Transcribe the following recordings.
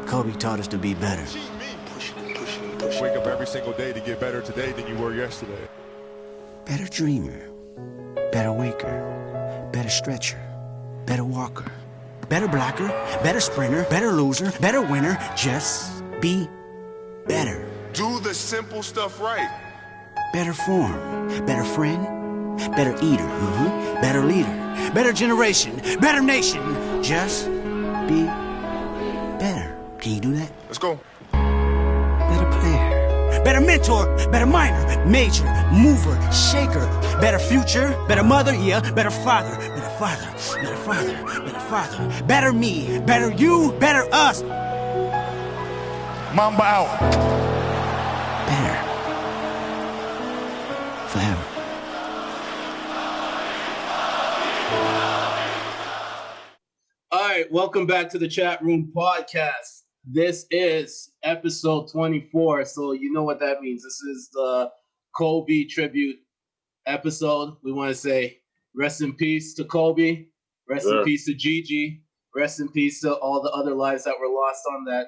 Kobe taught us to be better. Wake up every single day to get better today than you were yesterday. Better dreamer, better waker, better stretcher, better walker, better blocker, better sprinter, better loser, better winner. Just be better. Do the simple stuff right. Better form, better friend, better eater, better leader, better generation, better nation. Just be better. Can you do that? Let's go. Better player, better mentor, better minor, major, mover, shaker, better future, better mother, yeah, better father, better father, better father, better father, better me, better you, better us. Mamba out. Better. Forever. All right, welcome back to the Chatroom Podcast. This is episode 24, so you know what that means. This is the Kobe tribute episode. We want to say rest in peace to Kobe, rest in peace to Gigi, rest in peace to all the other lives that were lost on that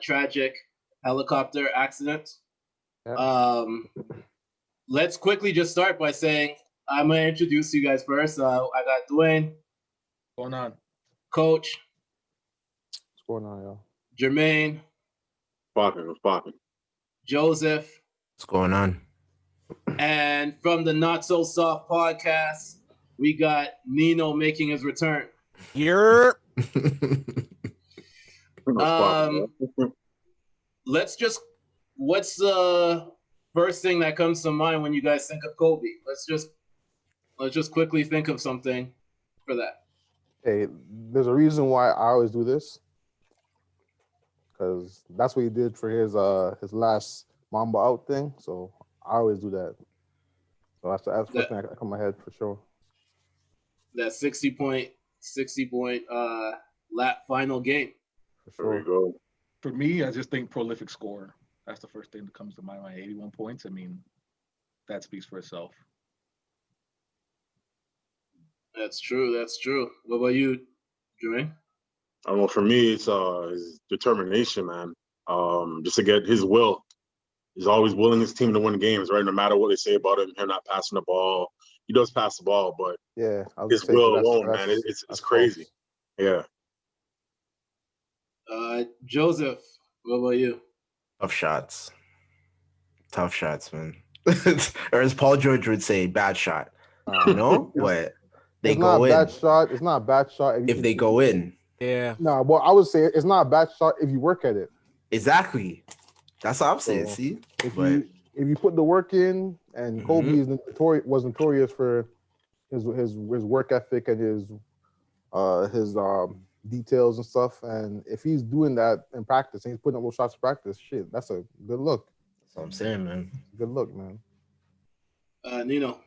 tragic helicopter accident. Let's quickly just start by saying I'm going to introduce you guys first. I got Dewayne. What's going on? Coach. What's going on, y'all? Jermaine. What's popping? Joseph. What's going on? And from the Not So Soft podcast, we got Neno making his return. Here. What's the first thing that comes to mind when you guys think of Kobe? Let's just quickly think of something for that. Hey, there's a reason why I always do this, because that's what he did for his last Mamba out thing. So I always do that. So that's the first thing that come to my head for sure. That 60 point lap final game. For sure. There you go. For me, I just think prolific scorer. That's the first thing that comes to my mind. 81 points. I mean, that speaks for itself. That's true. What about you, Jermaine? I don't know. For me, it's his determination, man. Just to get his will. He's always willing his team to win games, right? No matter what they say about him not passing the ball. He does pass the ball, but yeah, his will alone, man, it's crazy. Yeah. Joseph, what about you? Tough shots, man. Or as Paul George would say, bad shot. But they go in. Bad shot. It's not a bad shot if they go in. Yeah. No, well, I would say it's not a bad shot if you work at it. Exactly. That's what I'm saying. See, if you put the work in, and Kobe was notorious for his work ethic and his details and stuff. And if he's doing that in practice and he's putting up those shots in practice, shit, that's a good look. That's what I'm saying, man. Good look, man. Neno.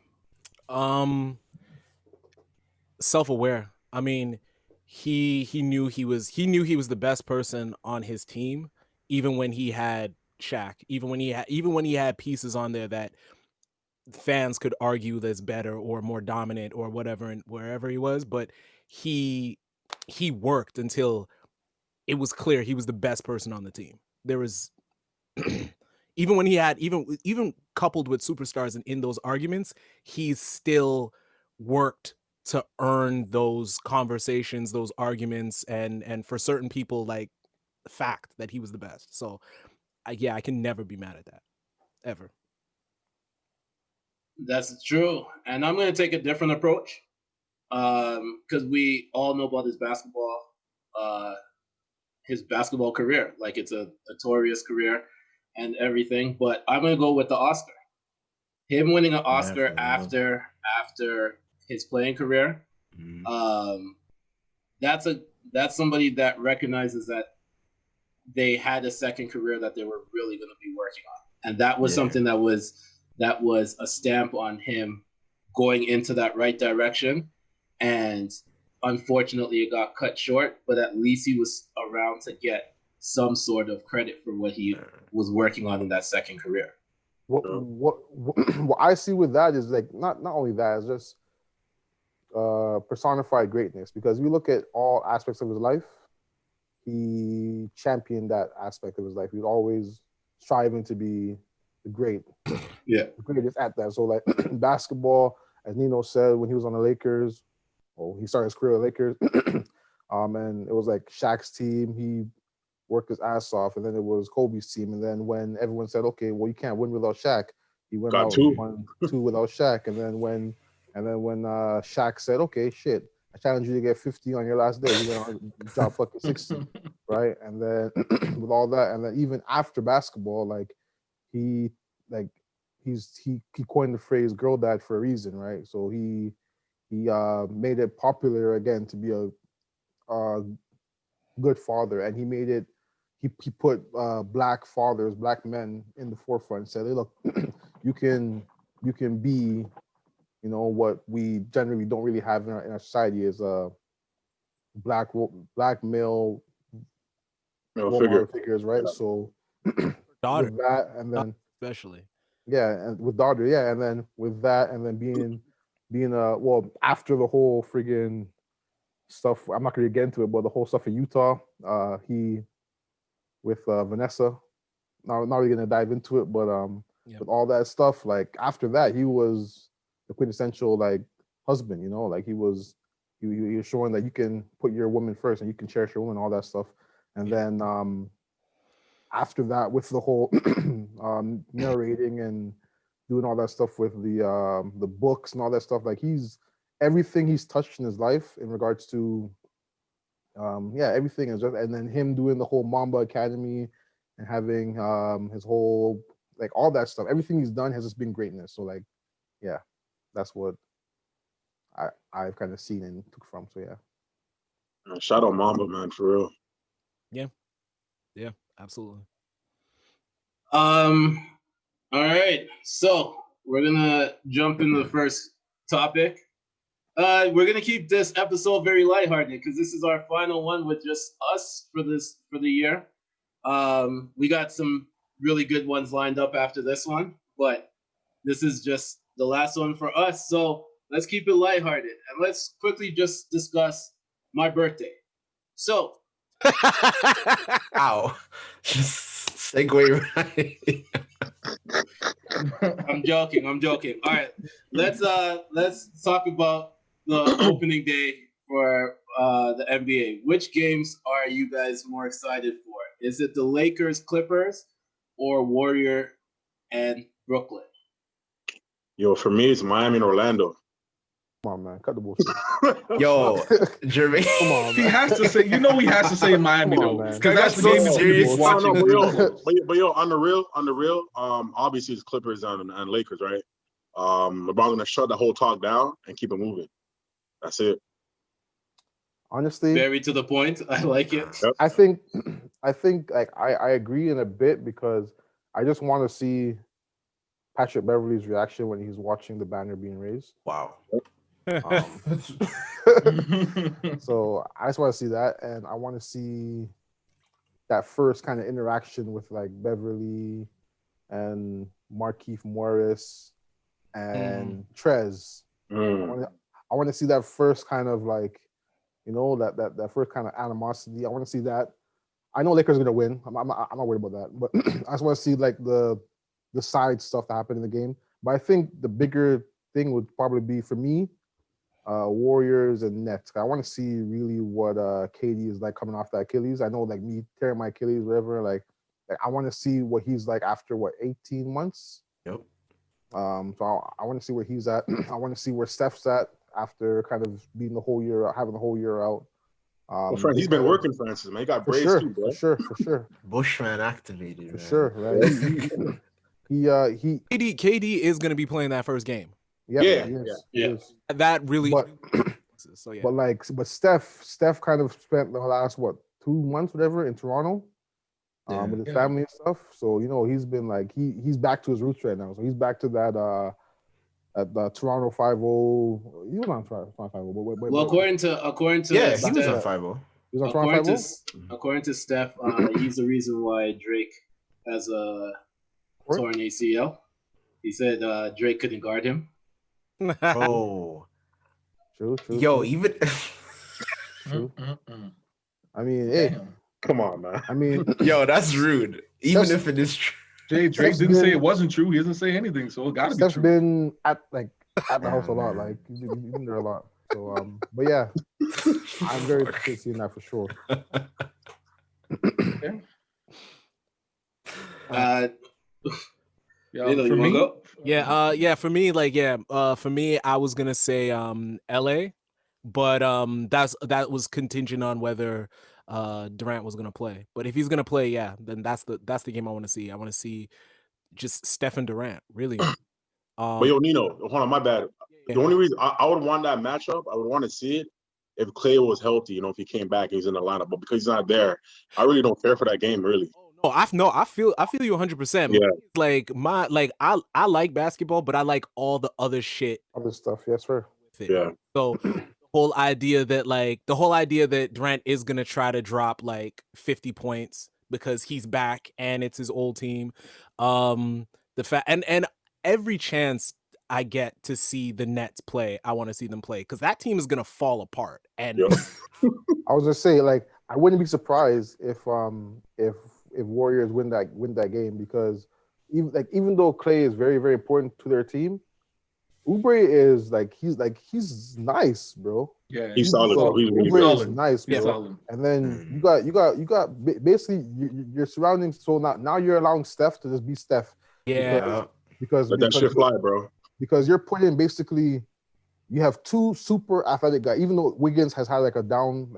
Self-aware. I mean, he knew he was the best person on his team, even when he had Shaq, even when he had pieces on there that fans could argue that's better or more dominant or whatever, and wherever he was, but he worked until it was clear he was the best person on the team. There was even when he had even coupled with superstars in those arguments, he still worked to earn those conversations, those arguments, and for certain people, like, the fact that he was the best. So I can never be mad at that, ever. That's true. And I'm going to take a different approach because we all know about his basketball career. Like, it's a notorious career and everything. But I'm going to go with the Oscar. Him winning an Oscar after his playing career. That's somebody that recognizes that they had a second career that they were really going to be working on. And that was something that was a stamp on him going into that right direction. And unfortunately, it got cut short, but at least he was around to get some sort of credit for what he was working on in that second career. What I see with that is, like, not only that, it's just personified greatness. Because we look at all aspects of his life, he championed that aspect of his life. He was always striving to be the greatest at that. So like basketball, as Nino said, when he was on the Lakers, he started his career with Lakers, and it was like Shaq's team. He worked his ass off, and then it was Kobe's team. And then when everyone said, "Okay, well, you can't win without Shaq," he went Got out two. won 2 without Shaq. And then when Shaq said, "Okay, shit, I challenge you to get 50 on your last day," he went on and dropped fucking 60, right? And then with all that, and then even after basketball, like he coined the phrase "girl dad" for a reason, right? So he made it popular again to be a good father, and he made it. He put black fathers, black men in the forefront. And said, "Hey, look, you can be, what we generally don't really have in our society is a black male role model figures, right?" So Daughter, with that, and then especially, and with daughter, and then with that, and then being after the whole friggin' stuff, I'm not gonna get into it, but the whole stuff in Utah, he with Vanessa. Not really gonna dive into it, but with all that stuff, like after that, he was the quintessential like husband, like he was showing that you can put your woman first and you can cherish your woman, all that stuff. And then after that, with the whole narrating and doing all that stuff with the books and all that stuff, like everything he's touched in his life in regards to everything is just, and then him doing the whole Mamba Academy and having his whole, like all that stuff, everything he's done has just been greatness. So like, yeah, that's what I've kind of seen and took from. So yeah. Shout out Mamba, man, for real. Yeah, absolutely. All right, so we're gonna jump into the first topic. We're gonna keep this episode very lighthearted because this is our final one with just us for the year. We got some really good ones lined up after this one, but this is just the last one for us. So let's keep it lighthearted and let's quickly just discuss my birthday. So, Ow, just segue right. I'm joking. All right, let's talk about the opening day for the NBA. Which games are you guys more excited for? Is it the Lakers, Clippers, or Warrior and Brooklyn? Yo, for me, it's Miami and Orlando. Come on, man, cut the bullshit. Yo, Jermaine. Come on, He man. has to say, he has to say Miami Come on, though, man. because that's the So game that serious. he's watching. But yo, on the real, obviously it's Clippers and Lakers, right? LeBron's gonna shut the whole talk down and keep it moving. That's it. Honestly, Very to the point. I like it. Yep. I think like I agree in a bit because I just want to see Patrick Beverley's reaction when he's watching the banner being raised. Wow. So I just want to see that, and I want to see that first kind of interaction with like Beverly and Markieff Morris and Trez. I want to see that first kind of like, that first kind of animosity. I want to see that. I know Lakers are gonna win. I'm not worried about that, but I just want to see like the side stuff that happened in the game. But I think the bigger thing would probably be for me, Warriors and Nets. I want to see really what KD is like coming off that Achilles. I know like me tearing my Achilles, whatever. Like I want to see what he's like after 18 months. Yep. So I want to see where he's at. I want to see where Steph's at after kind of being having the whole year out. Well, Frank, he's been working, Francis, man. He got braids too, bro. For sure. Bushman activated. For man. sure, right? KD is going to be playing that first game. Yeah. That really. But Steph kind of spent the last 2 months, whatever, in Toronto, with his family and stuff. So he's been like he's back to his roots right now. So he's back to that at the Toronto 5-0. He was on Toronto 5-0. Well, according to he Steph, was on 5-0. He was on Toronto 5-0? According to Steph, he's the reason why Drake has a torn ACL. He said Drake couldn't guard him. Oh, true. Yo, even true. I mean, hey, Come on, man. I mean, Yo, that's rude. Even if it is true. Drake didn't say it wasn't true. He doesn't say anything, so it gotta be Steph's true. been at the house a lot. man. Like he's been there a lot. So but yeah, I'm very interested in seeing that for sure. Neno, for you wanna me, go? For me, for me, I was gonna say LA, but that was contingent on whether Durant was gonna play. But if he's gonna play, then that's the game I want to see. I want to see just Steph and Durant, really. But yo, Nino, hold on, my bad. The only reason I would want that matchup, I would want to see it if Clay was healthy, if he came back and he's in the lineup. But because he's not there, I really don't care for that game, really. I feel you 100%. Yeah. I like basketball, but I like all the other shit. Other stuff, yes, sir. Yeah. So the whole idea that Durant is gonna try to drop like 50 points because he's back and it's his old team. The fact and every chance I get to see the Nets play, I want to see them play because that team is gonna fall apart. And I was gonna say, like, I wouldn't be surprised if Warriors win that game because even though Clay is very, very important to their team, Oubre is he's nice, bro. Yeah, he's solid. Bro. He's really Oubre solid. is nice, bro. Solid. And then you got basically your surroundings. So now you're allowing Steph to just be Steph. Yeah, because let that shit fly, bro. Because you're putting basically, you have two super athletic guys. Even though Wiggins has had like a down,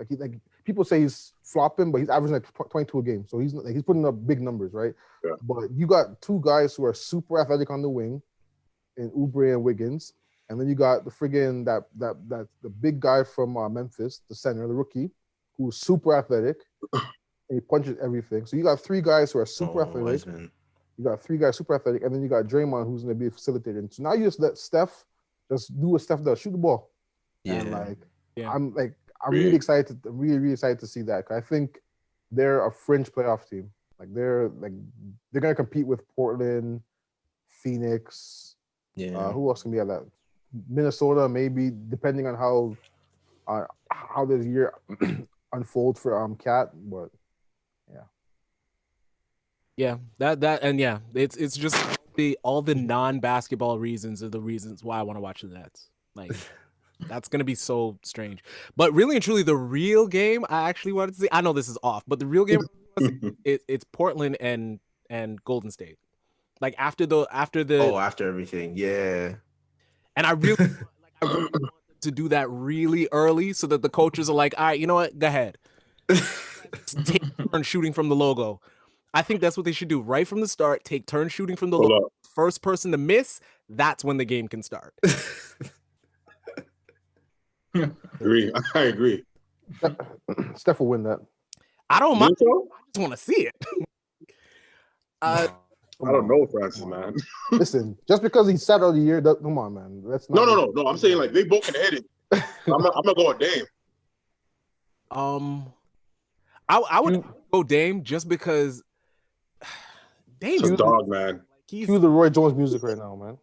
people say he's flopping, but he's averaging like 22 a game. So he's putting up big numbers, right? Yeah. But you got two guys who are super athletic on the wing, in Oubre and Wiggins, and then you got the friggin' the big guy from Memphis, the center, the rookie, who's super athletic, and he punches everything. So you got three guys who are super athletic. You got three guys super athletic, and then you got Draymond who's going to be a facilitator. And so now you just let Steph just do what Steph does, shoot the ball. Yeah. And I'm really excited. Really excited to see that. 'Cause I think they're a fringe playoff team. They're gonna compete with Portland, Phoenix. Yeah. Who else can be at that? Minnesota, maybe, depending on how this year unfolds for Cat. But it's just all the non-basketball reasons are the reasons why I want to watch the Nets. Like that's gonna be so strange. But really and truly, the real game I actually wanted to see. I know this is off, but the real game it's Portland and Golden State. Like after everything, yeah. And I really want to do that really early so that the coaches are like, all right, you know what? Go ahead. Take turn shooting from the logo. I think that's what they should do right from the start. Take turn shooting from the logo. First person to miss, that's when the game can start. I agree. Steph will win that. I don't mind. I just want to see it. I don't know, Francis, man. Listen, just because he sat out the year, come on, man. That's not no. I'm saying like they both can hit it. I'm gonna go with Dame. I would go Dame just because Dame's a dog, man. Cue the Roy Jones music right now, man.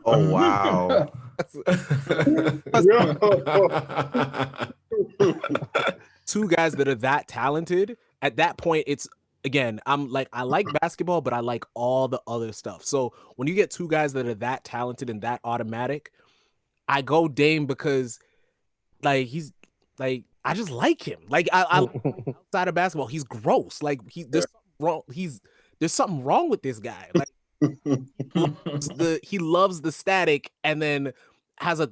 Oh wow. Two guys that are that talented. At that point, it's again, I like basketball, but I like all the other stuff. So when you get two guys that are that talented and that automatic, I go Dame because he's I just like him. I outside of basketball, he's gross. There's something wrong with this guy. He loves the static and then has a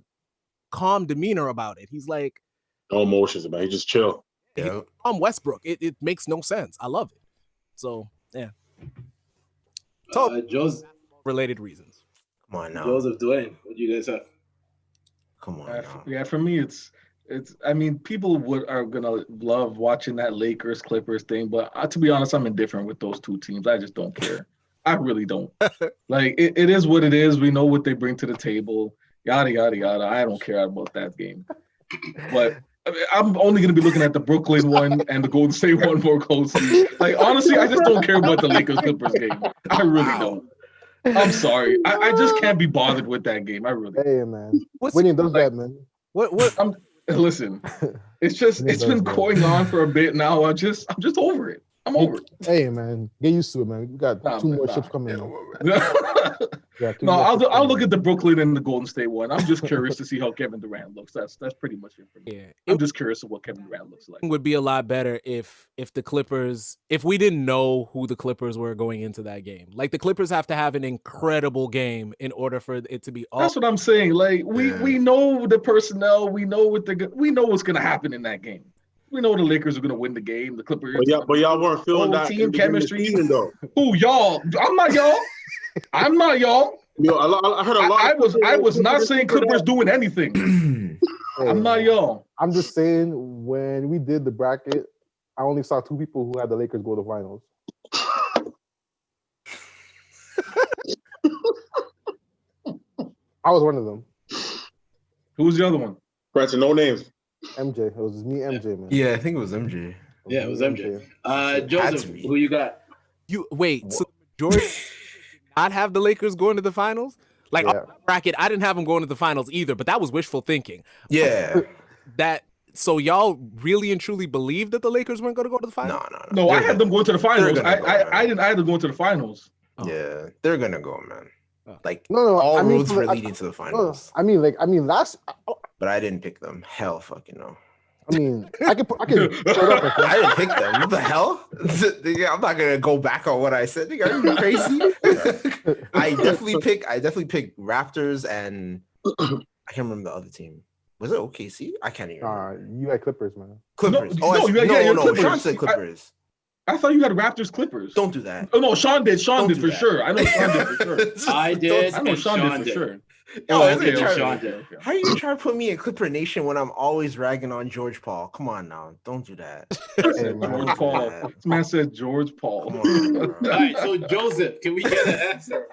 calm demeanor about it. He's like no emotions, man. He just chill. Yeah. I'm Westbrook. It makes no sense. I love it. So yeah. Joseph, related reasons. Come on now. Joseph, Dewayne, what do you guys have? Come on. Yeah, for me it's I mean, people are gonna love watching that Lakers Clippers thing, but to be honest, I'm indifferent with those two teams. I just don't care. I really don't. It is what it is. We know what they bring to the table. Yada yada yada. I don't care about that game. But I'm only gonna be looking at the Brooklyn one and the Golden State one more closely. Honestly, I just don't care about the Lakers Clippers game. I really don't. I'm sorry. I just can't be bothered with that game. I really. Hey man, winning does that, man. What? Listen, It's been going on for a bit now. I'm just over it. I'm over it. Hey man, get used to it, man. We got two more ships coming. I'll look at the Brooklyn and the Golden State one. I'm just curious to see how Kevin Durant looks. That's pretty much it for me. Yeah, I'm just curious of what Kevin Durant looks like. It would be a lot better if the Clippers, if we didn't know who the Clippers were going into that game. Like the Clippers have to have an incredible game in order for it to be all. That's what I'm saying. Like we know the personnel, we know what's gonna happen in that game. We know the Lakers are gonna win the game. The Clippers. But y'all weren't feeling that team chemistry. Though. Who y'all? I'm not y'all. I'm not y'all. Yo, I heard a lot. I was not saying Clippers doing anything. I'm not y'all. I'm just saying when we did the bracket, I only saw 2 people who had the Lakers go to the finals. I was one of them. Who was the other one? Branson, no names. MJ. It was me, MJ, man. Yeah, I think it was MJ. Yeah, it was MJ. Joseph, who you got? So George did not have the Lakers going to the finals? Like on my bracket, I didn't have them going to the finals either, but that was wishful thinking. Yeah. So y'all really and truly believe that the Lakers weren't going to go to the finals? No, I had them going to the finals. I didn't have them going to the finals. Yeah, they're gonna go, man. Like all roads were leading to the finals. I mean, last. But I didn't pick them. Hell, fucking no. I mean, I can. I didn't pick them. What the hell? I'm not gonna go back on what I said. Are you crazy? I definitely picked Raptors and I can't remember the other team. Was it OKC? I can't even remember. You had Clippers, man. Clippers. No, Clippers. Sean said Clippers. I thought you had Raptors Clippers. Don't do that. Oh no, Sean did. Sean did for sure. I know Sean did for sure. I did. I know Sean did for sure. How are you trying to put me in Clipper Nation when I'm always ragging on George Paul? Come on now, don't do that. George Paul. This man said George Paul. All right, so Joseph, can we get an answer?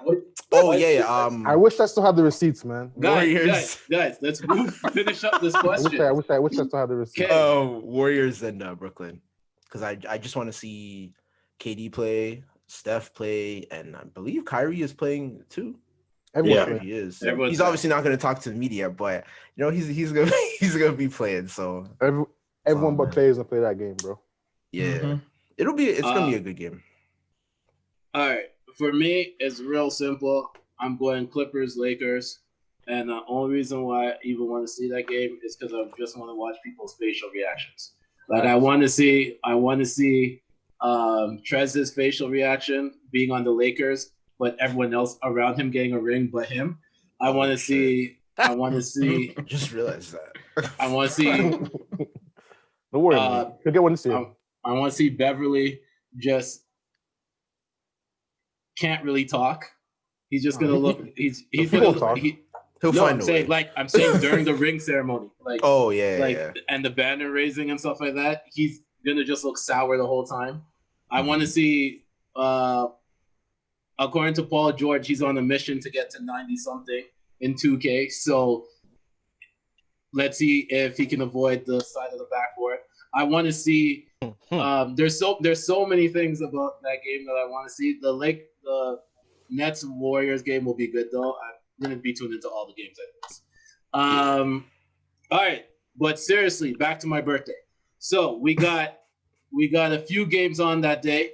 I wish I still had the receipts, man. Guys, let's finish up this question. I wish I still had the receipts. Warriors and Brooklyn, because I just want to see KD play, Steph play, and I believe Kyrie is playing too. He is. He's obviously not going to talk to the media, but you know he's gonna be playing. So everyone but Clay is gonna play that game, bro. Yeah, it's gonna be a good game. All right, for me, it's real simple. I'm going Clippers, Lakers, and the only reason why I even want to see that game is because I just want to watch people's facial reactions. Like I want to see Trez's facial reaction being on the Lakers, but everyone else around him getting a ring but him. I want to see. Just realized that. I want to see. Don't worry, you'll get one to see. I want to see Beverly just can't really talk. He's just gonna look. He's gonna talk. He'll find a way. I'm saying during the ring ceremony, yeah. And the banner raising and stuff like that, he's gonna just look sour the whole time. I want to see. According to Paul George, he's on a mission to get to 90-something in 2K. So let's see if he can avoid the side of the backboard. I want to see. There's so many things about that game that I want to see. The Nets Warriors game will be good though. I'm gonna be tuned into all the games anyways. All right, but seriously, back to my birthday. So we got a few games on that day.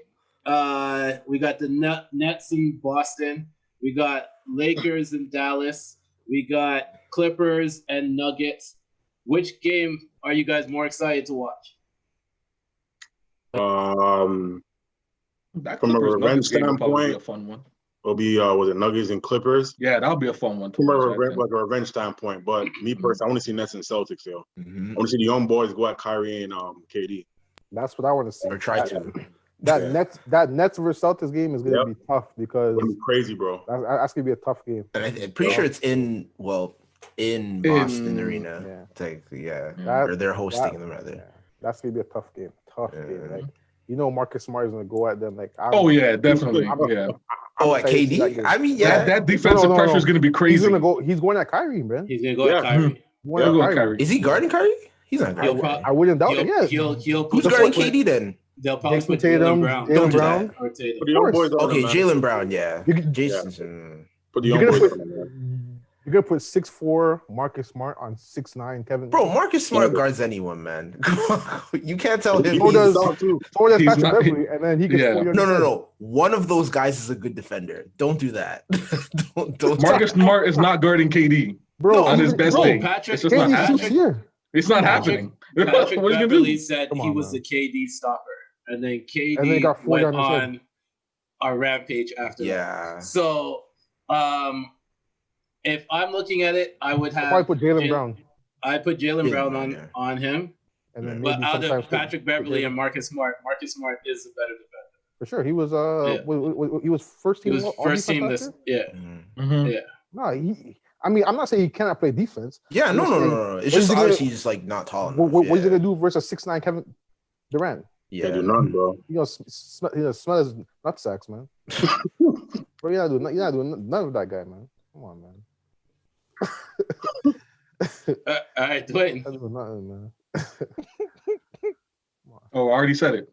We got the Nets in Boston. We got Lakers in Dallas. We got Clippers and Nuggets. Which game are you guys more excited to watch? From a revenge standpoint, a fun one. It'll be was it Nuggets and Clippers? Yeah, that'll be a fun one. From a revenge standpoint, but me personally, I want to see Nets and Celtics. Yo, I want to see the young boys go at Kyrie and KD. That's what I want to see. Or try to. That Nets versus Celtics game is going to be tough because it's crazy, bro. That's going to be a tough game. And I'm pretty sure it's in Boston Arena. Yeah. Technically, or they're hosting them rather. Yeah. That's going to be a tough game. Game. Like Marcus Smart is going to go at them. Like, definitely. At KD? I mean, that defensive pressure is going to be crazy. He's going at Kyrie, man. He's going to go at Kyrie. Is he guarding Kyrie? He's not guarding Kyrie. I wouldn't doubt it. Yeah. Who's guarding KD then? They'll probably put Jalen Brown. Don't do that. Put the young boys on Okay, them, Jalen Brown, yeah. Put the young boys on them. You're gonna put 6'4" Marcus Smart on 6'9" Kevin. Bro, Marcus Smart guards anyone, man. You can't tell him. So does Patrick not- Beverly, and then he gets 4 yards. No. One of those guys is a good defender. Don't do that. don't. Marcus Smart is not guarding KD. Bro, on his best day. Patrick, It's just not happening. Here. It's not happening. Patrick What are you gonna Beverly do? said he was the KD stopper, and then KD And then he got 4 went yards on a rampage after Yeah. that. So, if I'm looking at it, I would have probably put Jaylen Brown. I put Jaylen Brown on him. And then But maybe out of sometimes Patrick Beverly and Marcus Smart is the better defender. for sure, he was he was first team. He was first team this, yeah. Mm-hmm. Yeah. No, I mean, I'm not saying he cannot play defense. Yeah, no. It's just obviously he's like not tall enough. What is he gonna do versus 6'9" Kevin Durant? Yeah, do none, bro. You know, smell his nut sacks, man. Bro, you're not doing none of that guy, man. Come on, man. All right, Dwayne. That's nothing, man. Oh, I already said it.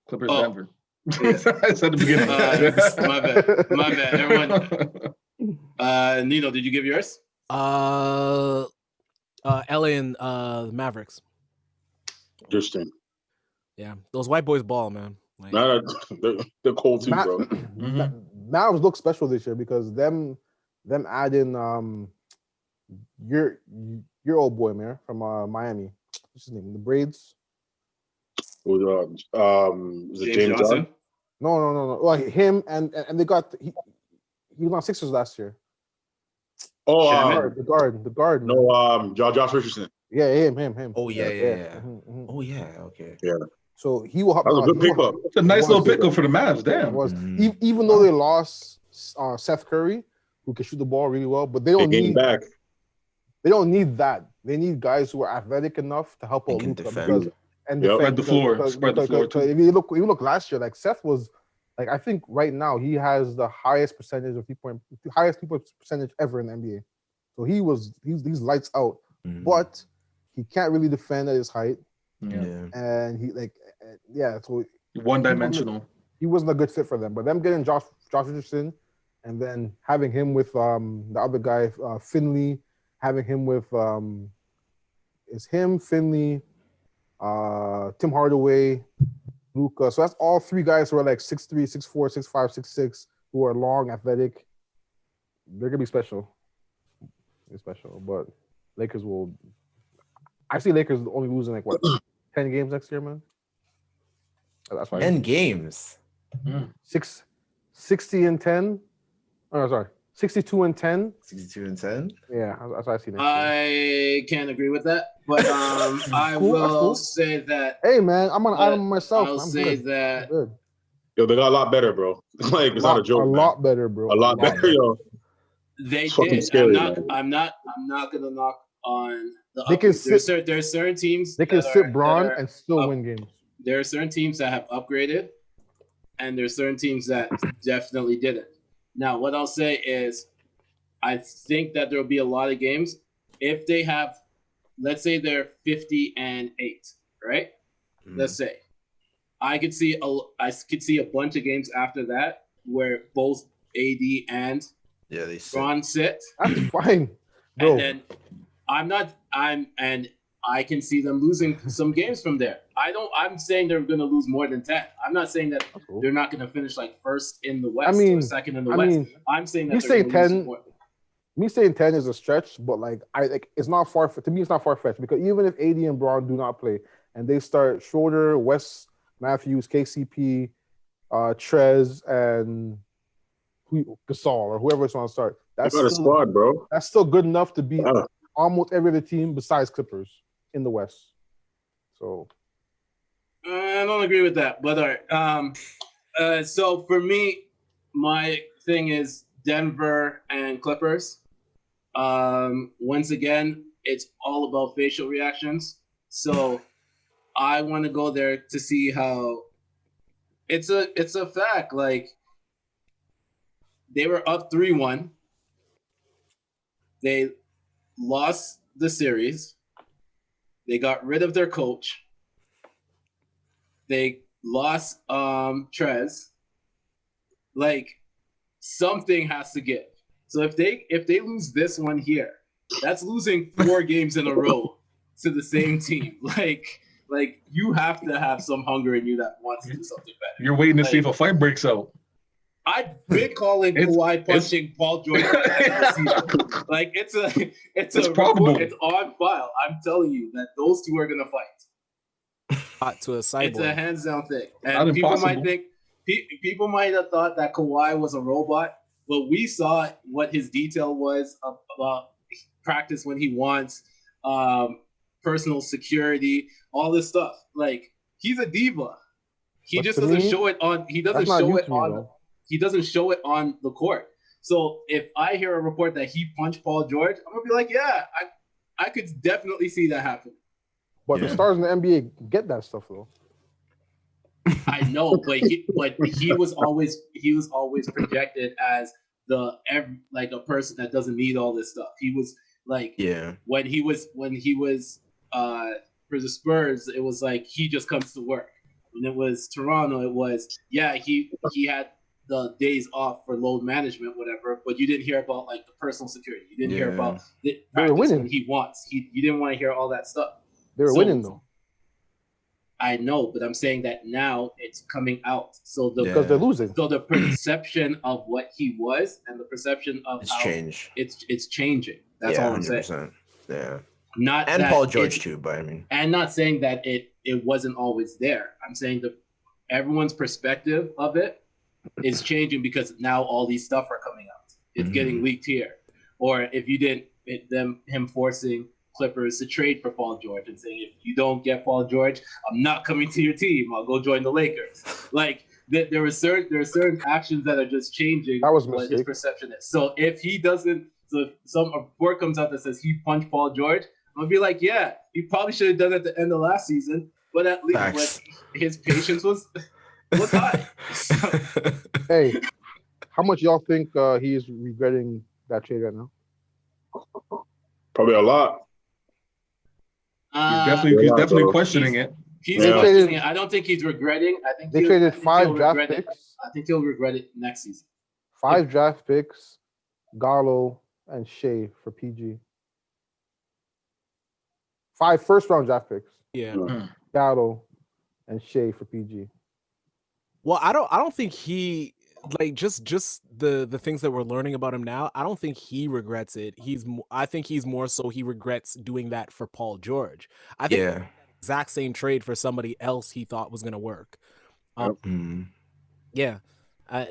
Clippers, Denver. I said the beginning. My bad. Everyone. Nino, did you give yours? LA and Mavericks. Interesting. Yeah, those white boys ball, man. Like, they're cold too, bro. Mavs look special this year because them adding your old boy, man, from Miami. What's his name? The braids. Was it James Johnson? No. Like him and they got he was on Sixers last year. Oh, the guard. No, Josh Richardson. Yeah, him. Oh yeah. Mm-hmm. Oh yeah. Okay. Yeah. So he will. That was a good pickup. It's a nice little pickup for the Mavs. Damn. Was even though they lost Seth Curry, who can shoot the ball really well, but they don't need back. They don't need that. They need guys who are athletic enough to help out Luka because spread the floor. Spread the floor too. If you look last year, like Seth was, like I think right now he has the highest percentage of highest percentage ever in the NBA. So he's lights out, but he can't really defend at his height. Yeah. And so one-dimensional. He wasn't a good fit for them. But them getting Josh Richardson, and then having him with the other guy Finley, having him with Finley, Tim Hardaway, Luka. So that's all three guys who are like 6'3", 6'4", 6'5", 6'6", who are long, athletic. They're gonna be special. But Lakers will. I see Lakers only losing like 10 games next year, man. That's why 10 games. 60-10. Oh, sorry. 62-10. 62-10. Yeah, that's what I see next year. I can't agree with that, but I will say that. Hey, man, I'm on island myself. I'll say that. Yo, they got a lot better, bro. Like it's not a joke. A lot better, bro. A lot better, yo. They did. Scary, I'm not gonna knock on the. They can there's certain teams. They can sit Braun and still win games. There are certain teams that have upgraded, and there's certain teams that definitely didn't. Now, what I'll say is, I think that there will be a lot of games if they have, let's say they're 50-8, right? Let's say, I could see a bunch of games after that where both AD and Braun sit. That's fine, bro. And then I can see them losing some games from there. I'm saying they're going to lose more than 10. I'm not saying that they're not going to finish like first in the West or second in the West. I'm saying that they're going to lose more. Me saying 10 is a stretch, but it's not far. To me, it's not far fetched because even if AD and Braun do not play and they start Schroeder, Wes Matthews, KCP, Trez, and Gasol or whoever's on to start. That's still a squad, bro. That's still good enough to beat almost every other team besides Clippers in the West. So I don't agree with that, but all right. So for me, my thing is Denver and Clippers. Once again, it's all about facial reactions. So I want to go there to see how it's a fact. Like they were up 3-1. They lost the series. They got rid of their coach. They lost Trez. Like something has to give. So if they lose this one here, that's losing 4 games in a row to the same team. Like you have to have some hunger in you that wants to do something better. You're waiting to see if a fight breaks out. I've been calling Kawhi punching Paul George. Like it's probable. Report, it's on file. I'm telling you that those two are gonna fight. To a cyborg. It's a hands down thing, and people might have thought that Kawhi was a robot, but we saw what his detail was about practice when he wants, personal security, all this stuff. Like he's a diva. He just doesn't show it on. He doesn't show it on. He doesn't show it on the court. So if I hear a report that he punched Paul George, I'm gonna be like, yeah, I could definitely see that happen. But the stars in the NBA get that stuff though. I know, but he was always projected as like a person that doesn't need all this stuff. He was like, when he was for the Spurs, it was like he just comes to work. When it was Toronto, it was he had the days off for load management, whatever, but you didn't hear about like the personal security. You didn't hear about the practice when he wants. You didn't want to hear all that stuff. They were winning though. I know, but I'm saying that now it's coming out. So because they're losing. So the perception of what he was and the perception of it's changing. That's all I'm 100%. Saying. Yeah. Not and Paul George too, but I mean, and not saying that it wasn't always there. I'm saying that everyone's perspective of it is changing because now all these stuff are coming out. It's getting leaked here. Or if you didn't, him forcing Clippers to trade for Paul George and saying, if you don't get Paul George, I'm not coming to your team. I'll go join the Lakers. Like there are certain actions that are just changing what his perception is. So if some report comes out that says he punched Paul George, I'm gonna be like, yeah, he probably should have done it at the end of last season, but at least his patience was high. So. Hey, how much y'all think he is regretting that trade right now? Probably a lot. He's definitely questioning it. He's questioning it. I don't think he's regretting. I think they traded 5 draft picks. I think he'll regret it next season. 5 draft picks, Gallo and Shea for PG. 5 first-round draft picks. Yeah. Gallo and Shea for PG. Well, I don't think he like just the things that we're learning about him now. I don't think he regrets it. I think he's more so he regrets doing that for Paul George. I think exact same trade for somebody else he thought was going to work. Yeah.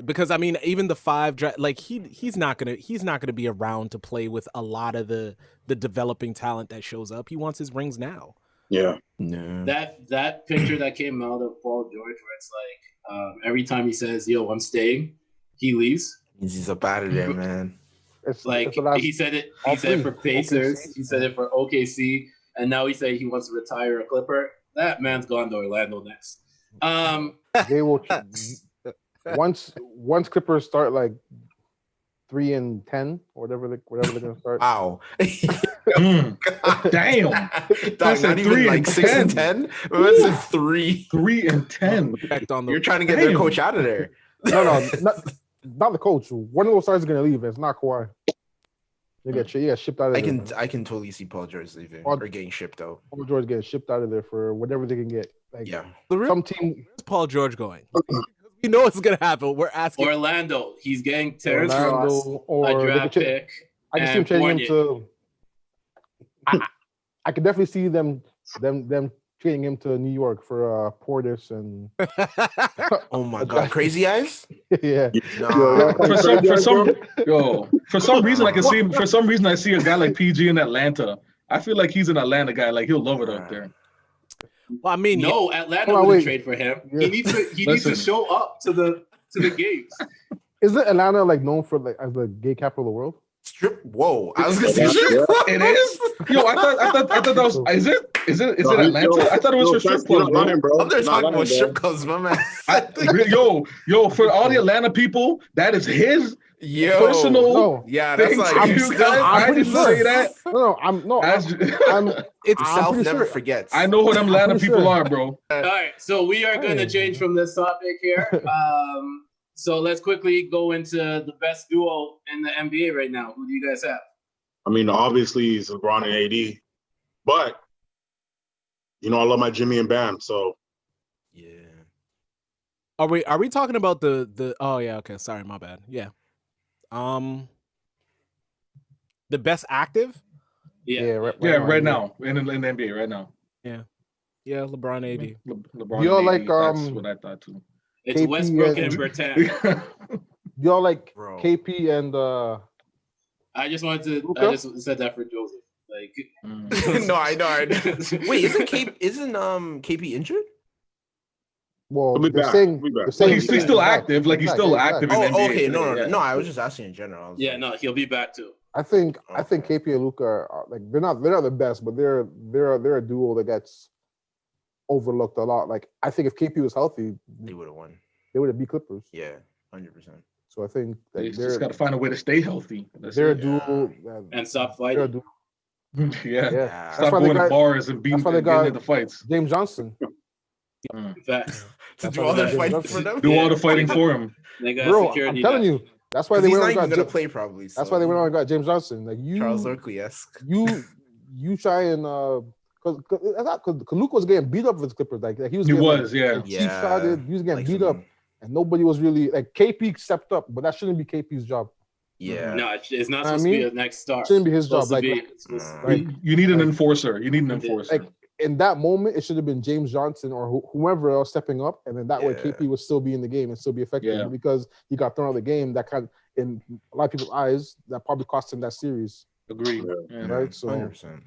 Because I mean, even the 5 like he's not gonna be around to play with a lot of the developing talent that shows up. He wants his rings now. Yeah. No. That picture that came out of Paul George, where it's like every time he says, "Yo, I'm staying," he leaves. He's up out of there, man. He said it. He said it for Pacers. OKC. He said it for OKC, and now he said he wants to retire a Clipper. That man's gone to Orlando next. They will. Once Clippers start like 3-10 or whatever they're gonna start. Wow. Damn. That's not even like 6-10. What's it 3-10? You're trying to get their coach out of there. No, not the coach. One of those stars is gonna leave. It's not Kawhi. You get shipped out of there. I can totally see Paul George leaving or getting shipped out. Paul George getting shipped out of there for whatever they can get. Like, some team. Where's Paul George going? You know what's gonna happen. We're asking Orlando. He's getting Terrence Ross, a draft pick. I can see him trading him to. I could definitely see them trading him to New York for Portis and. Oh my God! Crazy Eyes. Yeah. No. For some reason I can see. For some reason I see a guy like PG in Atlanta. I feel like he's an Atlanta guy. Like he'll love it up there. Well, I mean, no, Atlanta wouldn't trade for him. Yeah. He needs to show up to the games. Isn't Atlanta like known for like as the gay capital of the world? Strip. Whoa, I was gonna say strip club. It is. Yo, I thought that was. Is it Atlanta? I thought it was for strip clubs, bro. I'm there talking about strip clubs, my man. Yo, for all the Atlanta people, that is his. Personal, yeah, that's like I'm pretty sure. Say that. It's South never forgets. I know who them Atlanta people are, bro. All right, so we are going to change from this topic here. So let's quickly go into the best duo in the NBA right now. Who do you guys have? I mean, obviously it's LeBron and AD, but I love my Jimmy and Bam. So yeah. Are we talking about the? Oh yeah, okay. Sorry, my bad. Yeah. The best active. Yeah, right now in the NBA right now. Yeah, LeBron, AD. LeBron. You all AD, like that's what I thought too. It's KP Westbrook and Bertan. Y'all like Bro. KP and I just wanted to. Luka? I just said that for Joseph. Like, No, I know. Wait, isn't KP injured? well, He'll be they're back. saying, He'll be back. they're saying He's still active. Like he's still active. Oh, in the NBA okay. today, No. I was just asking in general. yeah, no, he'll be back too. I think KP and Luka are like they're not the best, but they're a duo that gets overlooked a lot. Like I think if KP was healthy, They would have won. they would have beat Clippers. Yeah, 100%. So I think that They they're just got to find a way to stay healthy. they're a duo And stop they're a fighting. duo. Yeah. Yeah. Stop going to bars and beating that's why they getting got into fights. James Johnson. In fact, To That's do why all they that got fighting James for them. Do all the fighting for him. they got Bro, security. I'm telling you, that's why they He's went not on even and gonna got play probably. that's so. why they went on and got James Johnson. Like Charles Oakley-esque. you try and because Luka was getting beat up with the Clippers. Like he was He getting, was, like, yeah. cheap-shotted. He was getting Like beat some- up, and nobody was really like KP stepped up, but that shouldn't be KP's job. Yeah. No, it's not I supposed to be mean, a next star. It shouldn't be his job. Supposed to Like, be- it's supposed to- like You need an enforcer. You need an enforcer. like in that moment, it should have been James Johnson or whoever else stepping up, and then that way Yeah. KP would still be in the game and still be effective. Yeah. Because he got thrown out of the game, that kind of, in a lot of people's eyes, that probably cost him that series, Agreed. Yeah. Yeah. right? So 100%.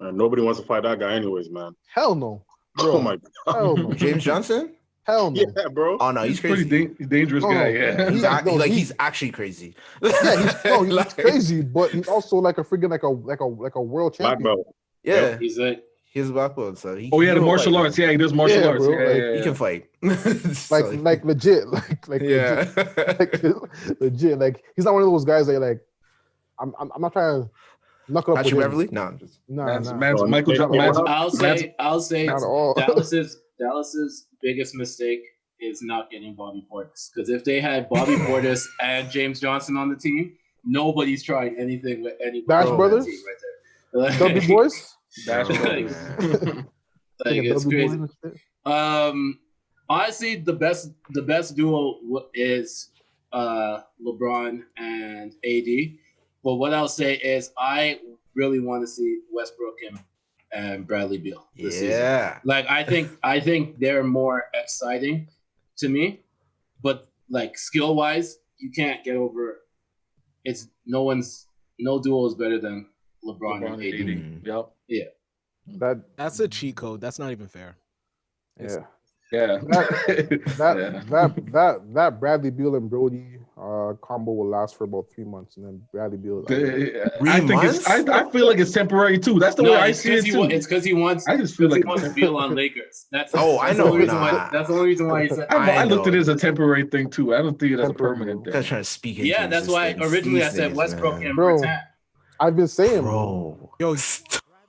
Nobody wants to fight that guy anyways, man. hell no, bro. Oh my god. Hell no, James Johnson? hell no. Yeah, bro. Oh no, he's Pretty crazy. dangerous No. guy. Yeah. He's, No, he's actually crazy. Yeah, he's Like- crazy, but he's also like a freaking like a world Black champion. belt. Yeah, He's like, he's a black belt, so he. Oh, yeah, the he martial fight. arts. Yeah, he does martial Yeah, arts. bro, Yeah, like, yeah, He yeah. can fight. like legit, like yeah. legit. Like he's not one of those guys that like. I'm not trying to knuckle up with Patrick him. Beverly? No, I'm just. Nah. Man's Michael Yeah, Jordan. I'll say Not at all. Dallas's biggest mistake is not getting Bobby Portis. Because if they had Bobby Portis and James Johnson on the team, nobody's trying anything with anybody. Dash on that Brothers? team right there. W boys. That's Like, right. like it's W crazy. boys and shit. Honestly, the best duo is LeBron and AD. But what I'll say is, I really want to see Westbrook and Bradley Beal this season. Yeah. Like I think they're more exciting to me, but like skill wise, you can't get over. It's no duo is better than LeBron and AD. Yep. Yeah. That's a cheat code. That's not even fair. Yeah. Yeah. That Bradley Beal and Brody combo will last for about 3 months, and then Bradley Beal. I think it's. I feel like it's temporary too. That's the way I see it too. It's because he wants. I just feel like he wants Beal on Lakers. That's I that's know. The only reason why, Nah. that's the only reason why he said. I looked at know. it as a temporary thing too. I don't think it as a permanent You thing. guys trying to speak into Yeah, that's why existence. originally I These said days, Westbrook man. and Bro. Bertan. I've been saying, Bro. Yo,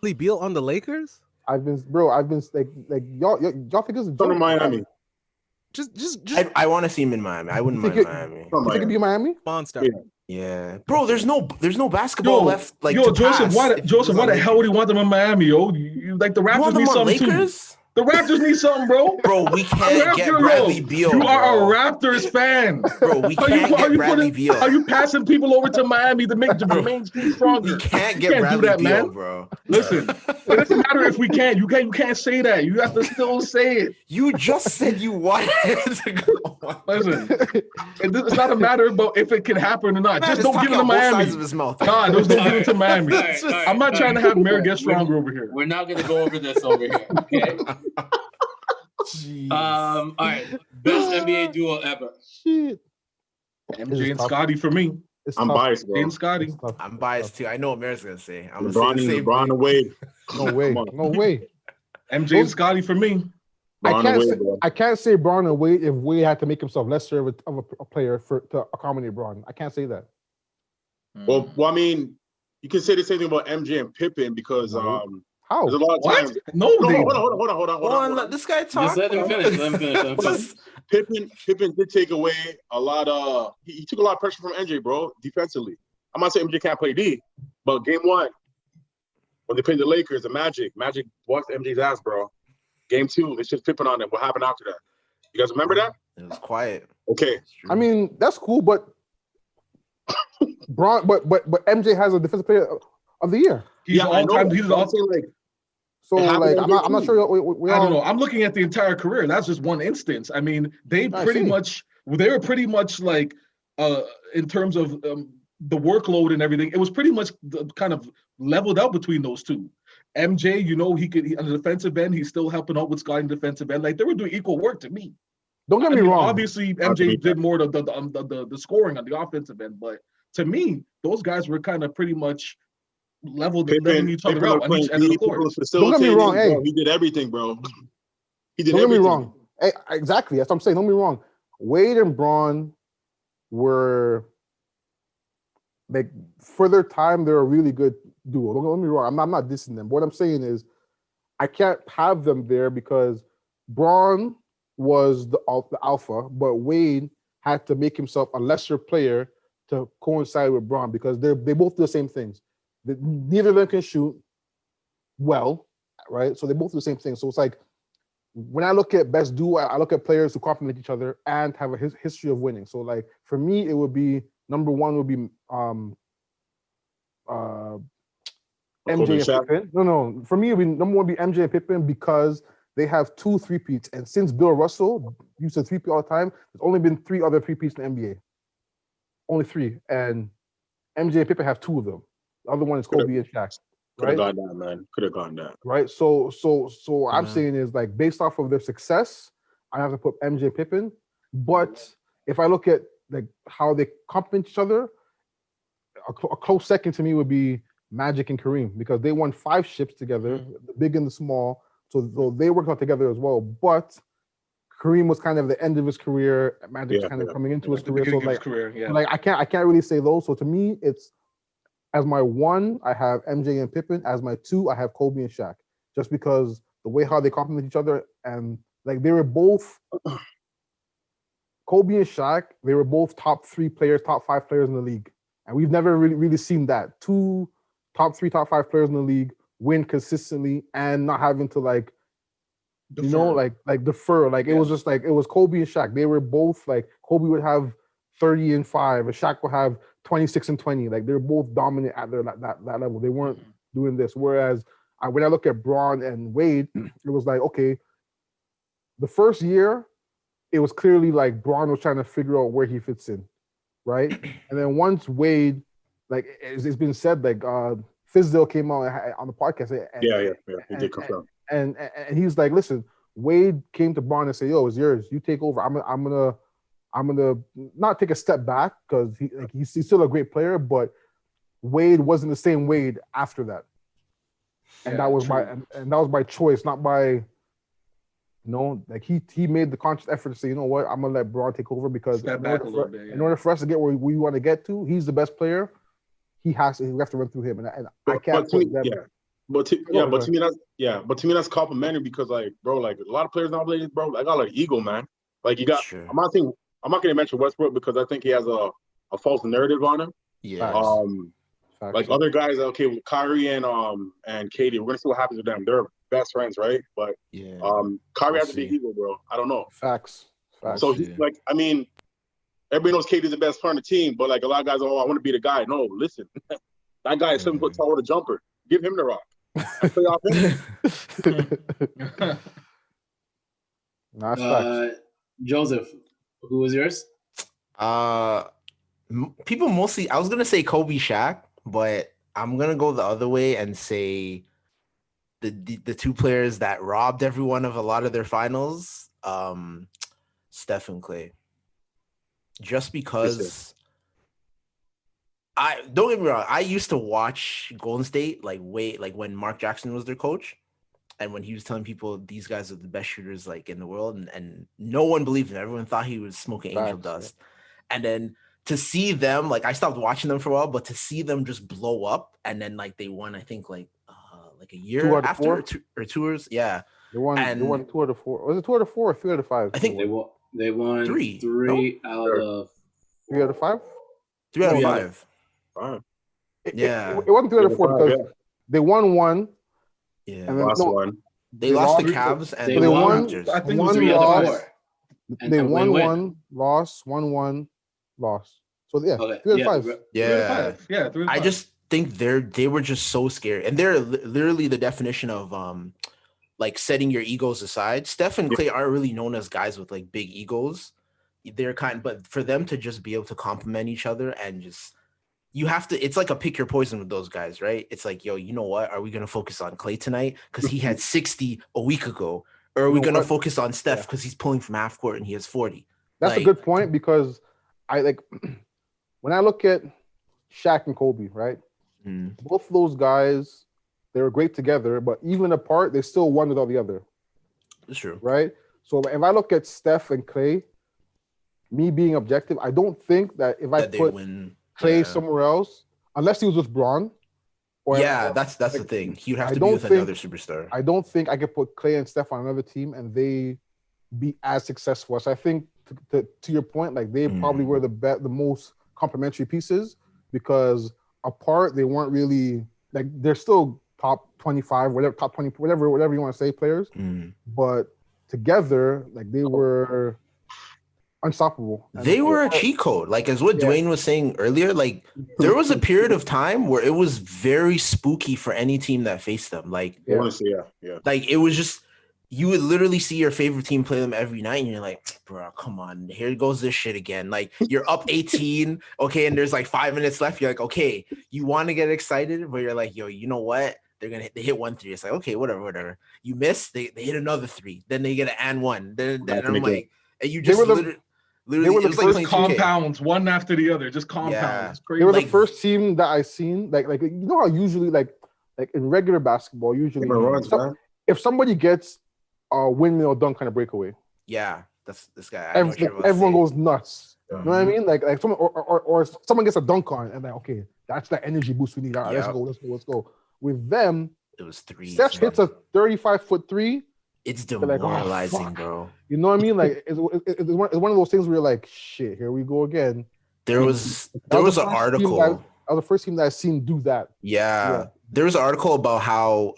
Bradley Beal on the Lakers? I've been like y'all think it's a Come to joke? Miami. Just I want to see him in Miami. I wouldn't You mind think Miami. Come You think it'd be Miami? monster. Yeah. Yeah, bro. There's no basketball left. Like yo, to Joseph, pass why if he Joseph, was why on the hell would he Lakers. want them in Miami, yo? You like the You Raptors want them need on something too. Lakers? The Raptors need something, bro. Bro, we can't get Bradley Beal. You are bro. a Raptors fan. Bro, we can't get Bradley Beal. Are you passing people over to Miami to make Jermaine team stronger? We can't You get can't Bradley do that, Beal, man. bro. Listen, it doesn't matter if we can't. You can't say that. You have to still say it. You just said you wanted to go. Listen, it's not a matter about if it can happen or not. Man Just is don't give talking it to out both sides Miami. of his mouth. God, just don't give it to Miami. All right, I'm not trying to have Mary get stronger over here. We're not gonna go over this over here. Okay. All right. Best NBA duo ever. Shit. MJ and Scotty for me. It's I'm tough. biased, MJ bro. and Scotty. It's tough. I'm biased too. I know what Mary's gonna say. I'm LeBron gonna say the same and thing. Wade. No way. Come on. No way. MJ and Scotty for me. LeBron and Wade, bro. I can't say Braun and Wade if Wade had to make himself lesser of a player to accommodate Braun. I can't say that. Well, I mean, you can say the same thing about MJ and Pippen because How? there's a lot of What? times. No, No, they. hold on. Hold on, let this guy talk. Just let him finish. Let him finish. Just- Pippen did take away a lot of. He took a lot of pressure from MJ, bro, defensively. I'm not saying MJ can't play D, but game 1 when they played the Lakers, the Magic walked MJ's ass, bro. Game 2, they just Pippen on them. What happened after that? You guys remember that? It was quiet. Okay. I mean, that's cool, but MJ has a defensive player of the year. He's all time. He's all time. Like. So like, I'm not sure. I don't know. I'm looking at the entire career. That's just one instance. I mean, they were pretty much like, in terms of the workload and everything, it was pretty much kind of leveled out between those two. MJ, he on the defensive end, he's still helping out with Scott in defensive end. Like, they were doing equal work to me. Don't get me wrong. Obviously, MJ did more of the scoring on the offensive end, but to me, those guys were kind of pretty much leveling each other out on each end of the court. Don't get me wrong. Hey, he did everything, bro. He did don't everything. Get me wrong. Hey, exactly. That's what I'm saying. Don't get me wrong. Wade and Braun were, like, for their time, they're a really good duo. Don't get me wrong. I'm not dissing them. What I'm saying is, I can't have them there because Braun was the alpha, but Wade had to make himself a lesser player to coincide with Braun because they both do the same things. Neither of them can shoot well, right? So they both do the same thing. So it's like, when I look at best duo, I look at players who complement each other and have a history of winning. So like, for me, it would be, number one would be MJ and Pippen. No. For me, it would be, number one would be MJ and Pippen because they have 2 3-peats. And since Bill Russell used to 3-peat all the time, there's only been 3 other 3-peats in the NBA. Only 3. And MJ and Pippen have 2 of them. The other one is Kobe and Shaq. Could have gone that, man. Could have gone that. Right. So what I'm saying is, like, based off of their success, I have to put MJ and Pippen. But if I look at like how they complement each other, a close second to me would be Magic and Kareem because they won 5 ships together, the big and the small. So they worked out together as well. But Kareem was kind of the end of his career. Magic was kind of coming into his career. So like, I can't really say those. So to me, it's, as my 1, I have MJ and Pippen. As my 2, I have Kobe and Shaq. Just because the way how they complement each other, and like, they were both Kobe and Shaq. They were both top 3 players, top 5 players in the league, and we've never really seen that. 2 top 3, top 5 players in the league win consistently and not having to like, defer. like defer. Like, it was just like, it was Kobe and Shaq. They were both like, Kobe would have 30 and 5, and Shaq would have 26 and 20. Like, they're both dominant at their that level. They weren't doing this. Whereas when I look at Braun and Wade, it was like, okay, the first year, it was clearly like Braun was trying to figure out where he fits in, right? And then once Wade, like, it's been said, like, Fizdale came out on the podcast. He did confirm. And he's like, listen, Wade came to Braun and said, yo, it's yours. You take over. I'm gonna not take a step back because he's still a great player, but Wade wasn't the same Wade after that, and that was my choice, not by, like, he made the conscious effort to say, you know what, I'm gonna let Braun take over because in order for us to get where we want to get to, he's the best player. We have to run through him, and I can't. But to me that's complimentary because, like, bro, like, a lot of players nowadays, bro, I got like ego, man. Like, you got. Sure. I'm not going to mention Westbrook because I think he has a false narrative on him. Yeah. Like, other guys, okay, with Kyrie and KD, we're going to see what happens with them. They're best friends, right? But Kyrie has a big ego, bro. I don't know. Facts. So he's like, I mean, everybody knows KD's the best player on the team, but like, a lot of guys, I want to be the guy. No, listen, that guy is 7 foot tall with a jumper. Give him the rock. That's facts. Joseph, who was yours? People mostly, I was gonna say Kobe, Shaq, but I'm gonna go the other way and say the 2 players that robbed everyone of a lot of their finals, Steph and Clay. Just because don't get me wrong, I used to watch Golden State like when Mark Jackson was their coach. And when he was telling people these guys are the best shooters like in the world, and no one believed him. Everyone thought he was smoking angel dust. And then to see them, like, I stopped watching them for a while, but to see them just blow up, and then like they won, I think like a year after or 2 years. Yeah. They won 2 out of 4. Was it 2 out of 4 or 3 out of 5? I think They won three out of 3 out of 5. 3 out of 5. Yeah, it wasn't 3 out of 4 because they won one. Yeah, and then, one. They lost the Cavs and they won. Raptors. I think one 3 out of 4. They won one, lost, won, lost. So yeah, okay. 3 out of 5. Yeah, 3 out of 5. I just think they were just so scared, and they're literally the definition of like setting your egos aside. Steph and Klay aren't really known as guys with like big egos. They're but for them to just be able to complement each other and just you have to, it's like a pick your poison with those guys, right? It's like, yo, you know what? Are we going to focus on Klay tonight? Because he had 60 a week ago. Or are we going to focus on Steph because he's pulling from half court and he has 40? That's a good point because I like, when I look at Shaq and Kobe, right? Both of those guys, they were great together, but even apart, they still one without the other. That's true. Right? So if I look at Steph and Klay, me being objective, I don't think that if I put Klay somewhere else, unless he was with Bron. That's the thing. He would have to be with another superstar. I don't think I could put Klay and Steph on another team and they be as successful. So I think to your point, like they probably were the most complementary pieces because apart they weren't really like they're still top 25, whatever, top 20, whatever you want to say players. But together, like they were unstoppable. They were a cheat code, like as what Dewayne was saying earlier. Like there was a period of time where it was very spooky for any team that faced them. Like, like it was just you would literally see your favorite team play them every night, and you're like, bro, come on, here goes this shit again. Like you're up 18, okay, and there's like 5 minutes left. You're like, okay, you want to get excited, but you're like, yo, you know what? They hit 1 3. It's like, okay, whatever. You miss, they hit another 3. Then they get an and one. Then I'm like, and you just literally they were the first like compounds, one after the other, just compounds. Yeah. Crazy. They were the first team that I seen. Like you know how usually like in regular basketball, usually if somebody gets a windmill dunk kind of breakaway, that's this guy. Everyone goes nuts. You know what I mean? Like someone or someone gets a dunk on, and like okay, that's the energy boost we need. All right, let's go. With them, it was 3. Steph hits a 35-foot 3. It's demoralizing, like, bro. You know what I mean? Like it's one of those things where you're like, shit, here we go again. There was an article. That was the first team that I've seen do that. Yeah. There was an article about how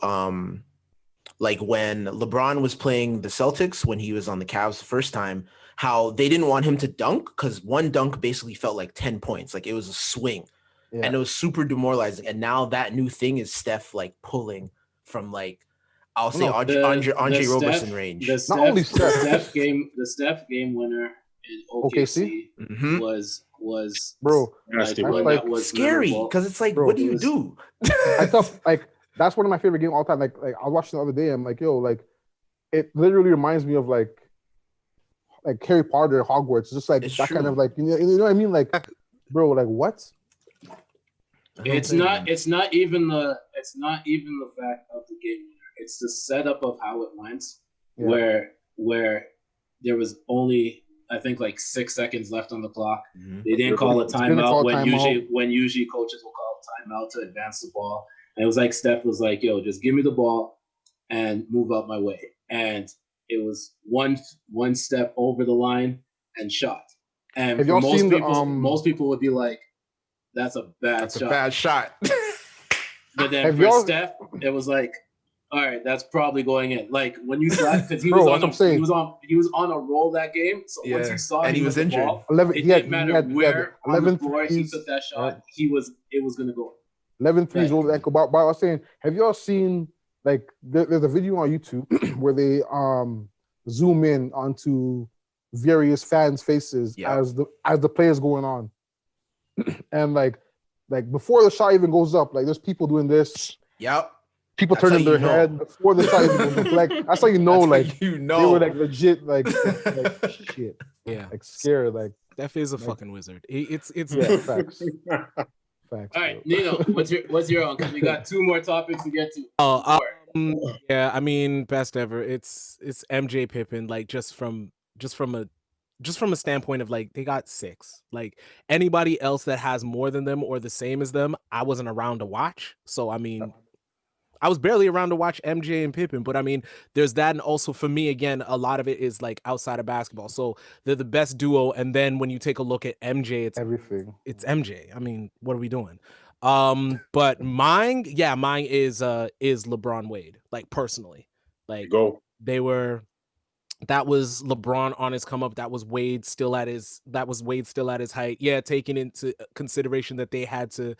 like when LeBron was playing the Celtics when he was on the Cavs the first time, how they didn't want him to dunk because one dunk basically felt like 10 points. Like it was a swing. Yeah. And it was super demoralizing. And now that new thing is Steph like pulling from like I'll say Andre Roberson range. The Steph game winner in OKC was bro. That was scary because it's like, what do you do? I thought like that's one of my favorite games all time. Like I was watching the other day. I'm like, yo, like it literally reminds me of like Harry Potter, Hogwarts. Just like it's that true. Kind of like you know what I mean? Like, bro, like what? It's not even the fact of the game. It's the setup of how it went, where there was only I think like 6 seconds left on the clock. They didn't call a timeout when usually coaches will call a timeout to advance the ball. And it was like Steph was like, "Yo, just give me the ball and move out my way." And it was one step over the line and shot. And for most people would be like, "That's a bad shot." But then for Steph, it was like, all right, that's probably going in. Like when you saw it, because he was on a roll that game. So once you saw and he was injured. It didn't matter where on the floor he took that shot. It was gonna go. 11 threes over the ankle. But I was saying, have y'all seen like there's a video on YouTube where they zoom in onto various fans' faces as the players going on, and like before the shot even goes up, like there's people doing this. Yep. People turning their head before the shot even goes up. Like that's how you know, they were like legit, like shit. Yeah. Like scared, like Steph is a fucking wizard. It's facts. Facts. All right, Neno, what's your own? Because we got 2 more topics to get to. Yeah, I mean, best ever. It's MJ Pippen. Like just from a standpoint of like they got 6. Like anybody else that has more than them or the same as them, I wasn't around to watch. So I mean, I was barely around to watch MJ and Pippen, but I mean, there's that, and also for me, again, a lot of it is like outside of basketball. So they're the best duo, and then when you take a look at MJ, it's everything. It's MJ. I mean, what are we doing? But mine is LeBron Wade. Like personally, like that was LeBron on his come up. That was Wade still at his height. Yeah, taking into consideration that they had to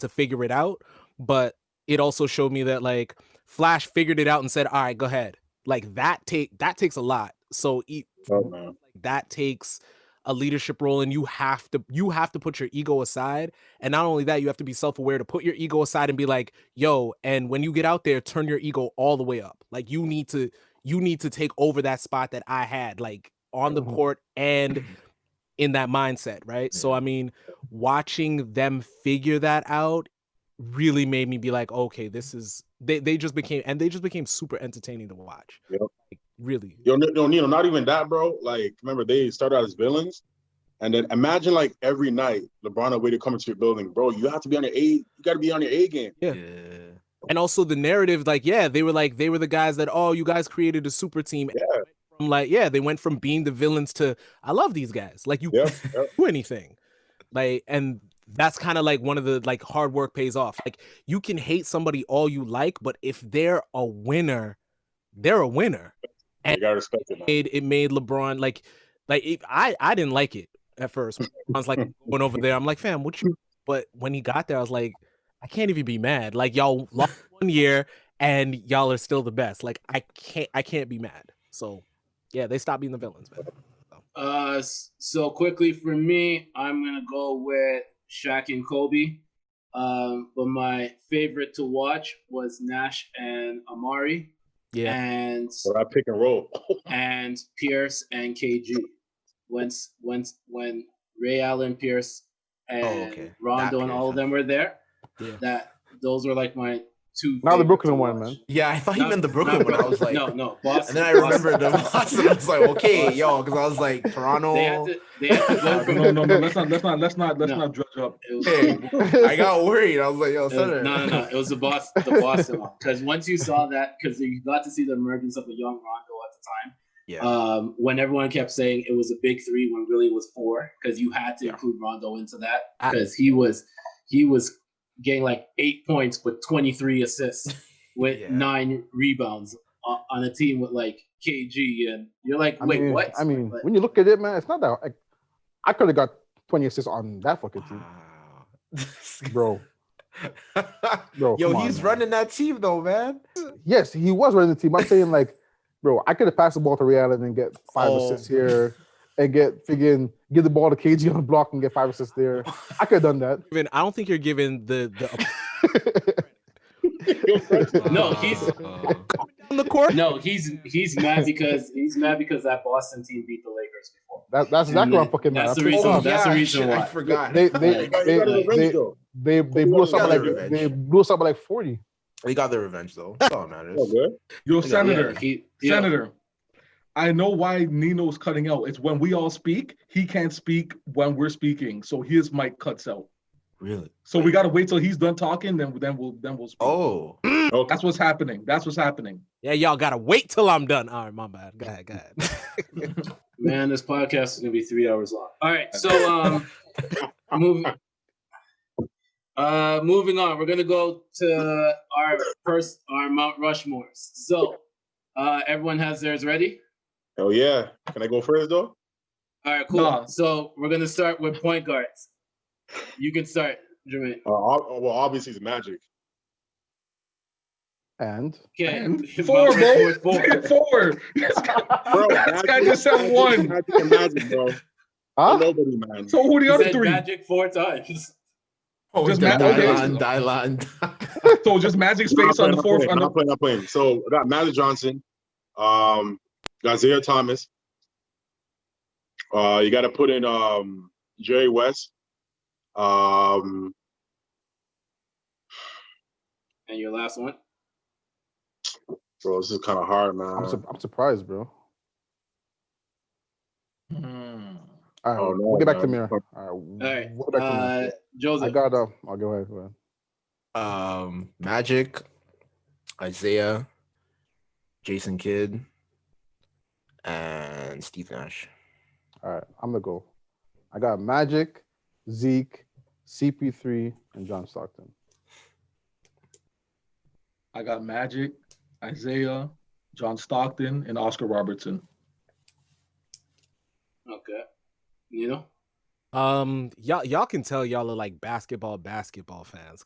figure it out, but it also showed me that like Flash figured it out and said, "All right, go ahead." Like that takes a lot. So that takes a leadership role, and you have to put your ego aside. And not only that, you have to be self-aware to put your ego aside and be like, "Yo," and when you get out there, turn your ego all the way up. Like you need to take over that spot that I had, like on the court and in that mindset, right? So I mean, watching them figure that out really made me be like, okay, this is they just became super entertaining to watch. Yep. Like, really. Yo, not even that, bro. Like, remember they started out as villains, and then imagine like every night LeBron and Wade to come into your building, bro. You have to be on your A. You got to be on your A game. Yeah. And also the narrative, like, they were the guys that, oh, you guys created a super team. Yeah. They went from being the villains to, I love these guys. Like, you can't do anything. Like, and that's kind of like one of the, like, hard work pays off. Like, you can hate somebody all you like, but if they're a winner, they're a winner. And you gotta respect it, man. It made LeBron I didn't like it at first. I was like going over there. I'm like, fam, what you? But when he got there, I was like, I can't even be mad. Like, y'all lost 1 year and y'all are still the best. Like, I can't be mad. So yeah, they stopped being the villains, man. So quickly for me, I'm gonna go with Shaq and Kobe. But my favorite to watch was Nash and Amari. Yeah. And I pick and roll. And Pierce and KG. When Ray Allen, Pierce, and Rondo and all of them were there. Yeah. Those were like my two. Now the Brooklyn one, man. Yeah, I thought he meant the Brooklyn one. I was like, no, Boston. And then I remembered the Boston. I was like, okay, yo, because I was like, Toronto. They had to go from No. Let's not dredge up. Hey, I got worried. I was like, yo, Senator. No. It was the Boston one. Because once you saw that, because you got to see the emergence of a young Rondo at the time. Yeah. When everyone kept saying it was a big three, when really it was four, because you had to include Rondo into that, because he was getting like 8 points with 23 assists with 9 rebounds on a team with like KG, and you're like, wait, what? I mean, when you look at it, man, it's not that. I could have got 20 assists on that fucking team, bro. Yo, he's running that team though, man. Yes, he was running the team. I'm saying, like, bro, I could have passed the ball to Ray Allen and get 5 assists here, and give the ball to KG on the block and get 5 assists there. I could have done that. I don't think you're giving the No, he's on the court. No, he's mad because that Boston team beat the Lakers before. That's exactly what I'm fucking mad. That's the reason. That's the reason why. I forgot. They blew us up by like 40. They got their revenge though. That's all that matters. Yo, Senator, Senator. I know why Nino's cutting out. It's when we all speak, he can't speak when we're speaking, so his mic cuts out. Really? So we gotta wait till he's done talking, then we'll speak. Oh, okay. That's what's happening. Yeah, y'all gotta wait till I'm done. All right, my bad. Go ahead. Man, this podcast is gonna be 3 hours long. All right, so moving on. We're gonna go to our Mount Rushmores. So everyone has theirs ready? Oh yeah. Can I go first though? All right, cool. No. So we're gonna start with point guards. You can start, Jermaine. Well, obviously it's Magic. And? Okay. And 4, bro. 4. Bro, this guy just said 1. Magic and Magic, bro. Huh? Nobody, man. So who are the other 3? Magic 4 times. Just Dylan. So just Magic's face on the 4th. I'm not playing. So I got Magic Johnson. Got Zaire Thomas. You got to put in Jerry West. And your last one? Bro, this is kind of hard, man. I'm surprised, bro. All right, we'll get back to Mira. All right. Joseph. I'll go ahead. Magic, Isaiah, Jason Kidd, and Steve Nash. All right, I'm gonna go. I got Magic, Zeke, CP3, and John Stockton. I got Magic, Isaiah, John Stockton, and Oscar Robertson. Okay. You know? Y'all can tell y'all are like basketball fans.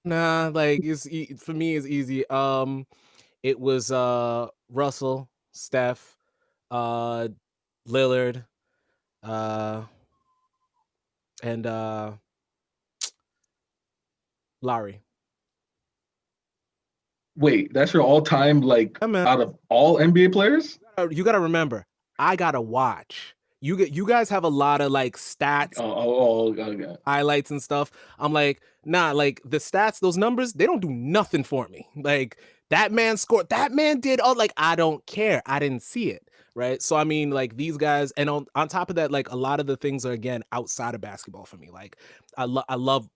Nah, like for me it's easy. It was Russell, Steph, Lillard, and Lowry. Wait, that's your all-time out of all NBA players? You gotta remember, I gotta watch. You guys have a lot of like stats, okay. highlights and stuff. I'm like, nah, like the stats, those numbers, they don't do nothing for me. Like that man scored, that man did all, like I don't care. I didn't see it, right? So I mean, like these guys, and on top of that, like a lot of the things are again outside of basketball for me. Like I love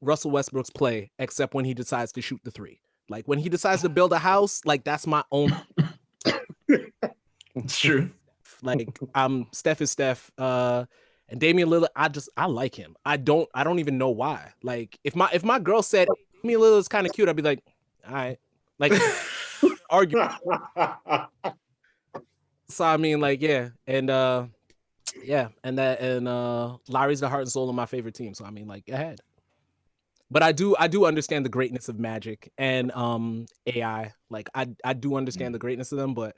Russell Westbrook's play, except when he decides to shoot the three. Like when he decides to build a house, like that's my own. It's true. Like Steph is Steph, and Damian Lillard. I like him. I don't even know why. Like if my girl said Damian Lillard's kind of cute, I'd be like, all right, like argue. So I mean, like yeah, and Lowry's the heart and soul of my favorite team. So I mean, like go ahead. But I do understand the greatness of Magic and AI. Like I do understand the greatness of them, but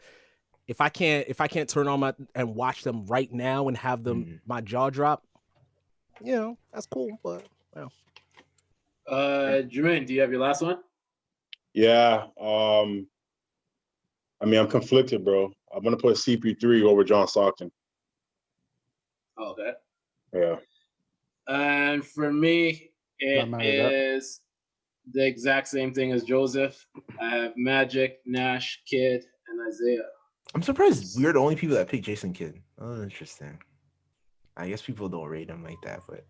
if I can't turn on and watch them right now and have them my jaw drop, that's cool. But well. Jermaine, do you have your last one? Yeah. I mean, I'm conflicted, bro. I'm gonna put CP3 over John Stockton. Okay. Yeah. And for me, it is the exact same thing as Joseph. I have Magic, Nash, Kidd, and Isaiah. I'm surprised we're the only people that pick Jason Kidd. Oh, interesting. I guess people don't rate him like that, but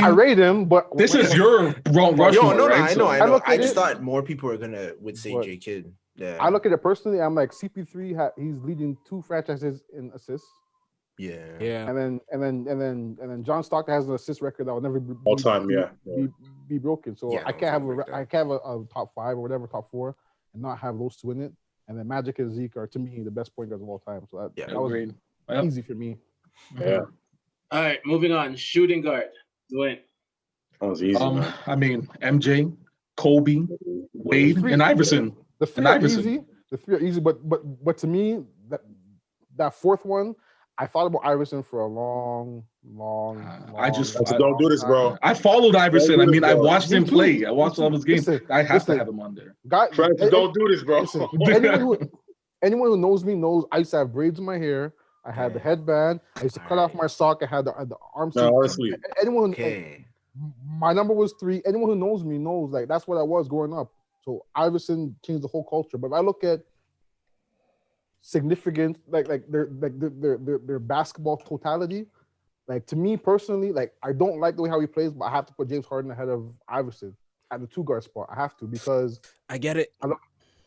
I rate him, but this is your wrong Rushmore, right? I know. I just thought more people would say J Kidd. Yeah. I look at it personally. I'm like CP3. He's leading 2 franchises in assists. Yeah. And then John Stockton has an assist record that will never be all time. Be broken. So I can't have a top 5 or whatever, top 4, and not have those 2 in it. And then Magic and Zeke are to me the best point guards of all time. So that was easy for me. Yeah. All right, moving on. Shooting guard, Dewayne. That was easy. I mean, MJ, Kobe, Wade, and Iverson. The 3 are easy. The 3 are easy, but to me, that 4th one, I thought about Iverson for a long don't do this, bro. I followed Iverson. I mean, I watched him play. I watched all his games. I have to have him on there. Don't do this, bro. Anyone who knows me knows I used to have braids in my hair. I had the headband. I used to cut off my sock. I had the arm sleeve. Honestly. My number was 3. Anyone who knows me knows like that's what I was growing up. So Iverson changed the whole culture. But if I look at significant like their basketball totality, like to me personally, like I don't like the way how he plays, but I have to put James Harden ahead of Iverson at the 2 guard spot. I have to because I get it.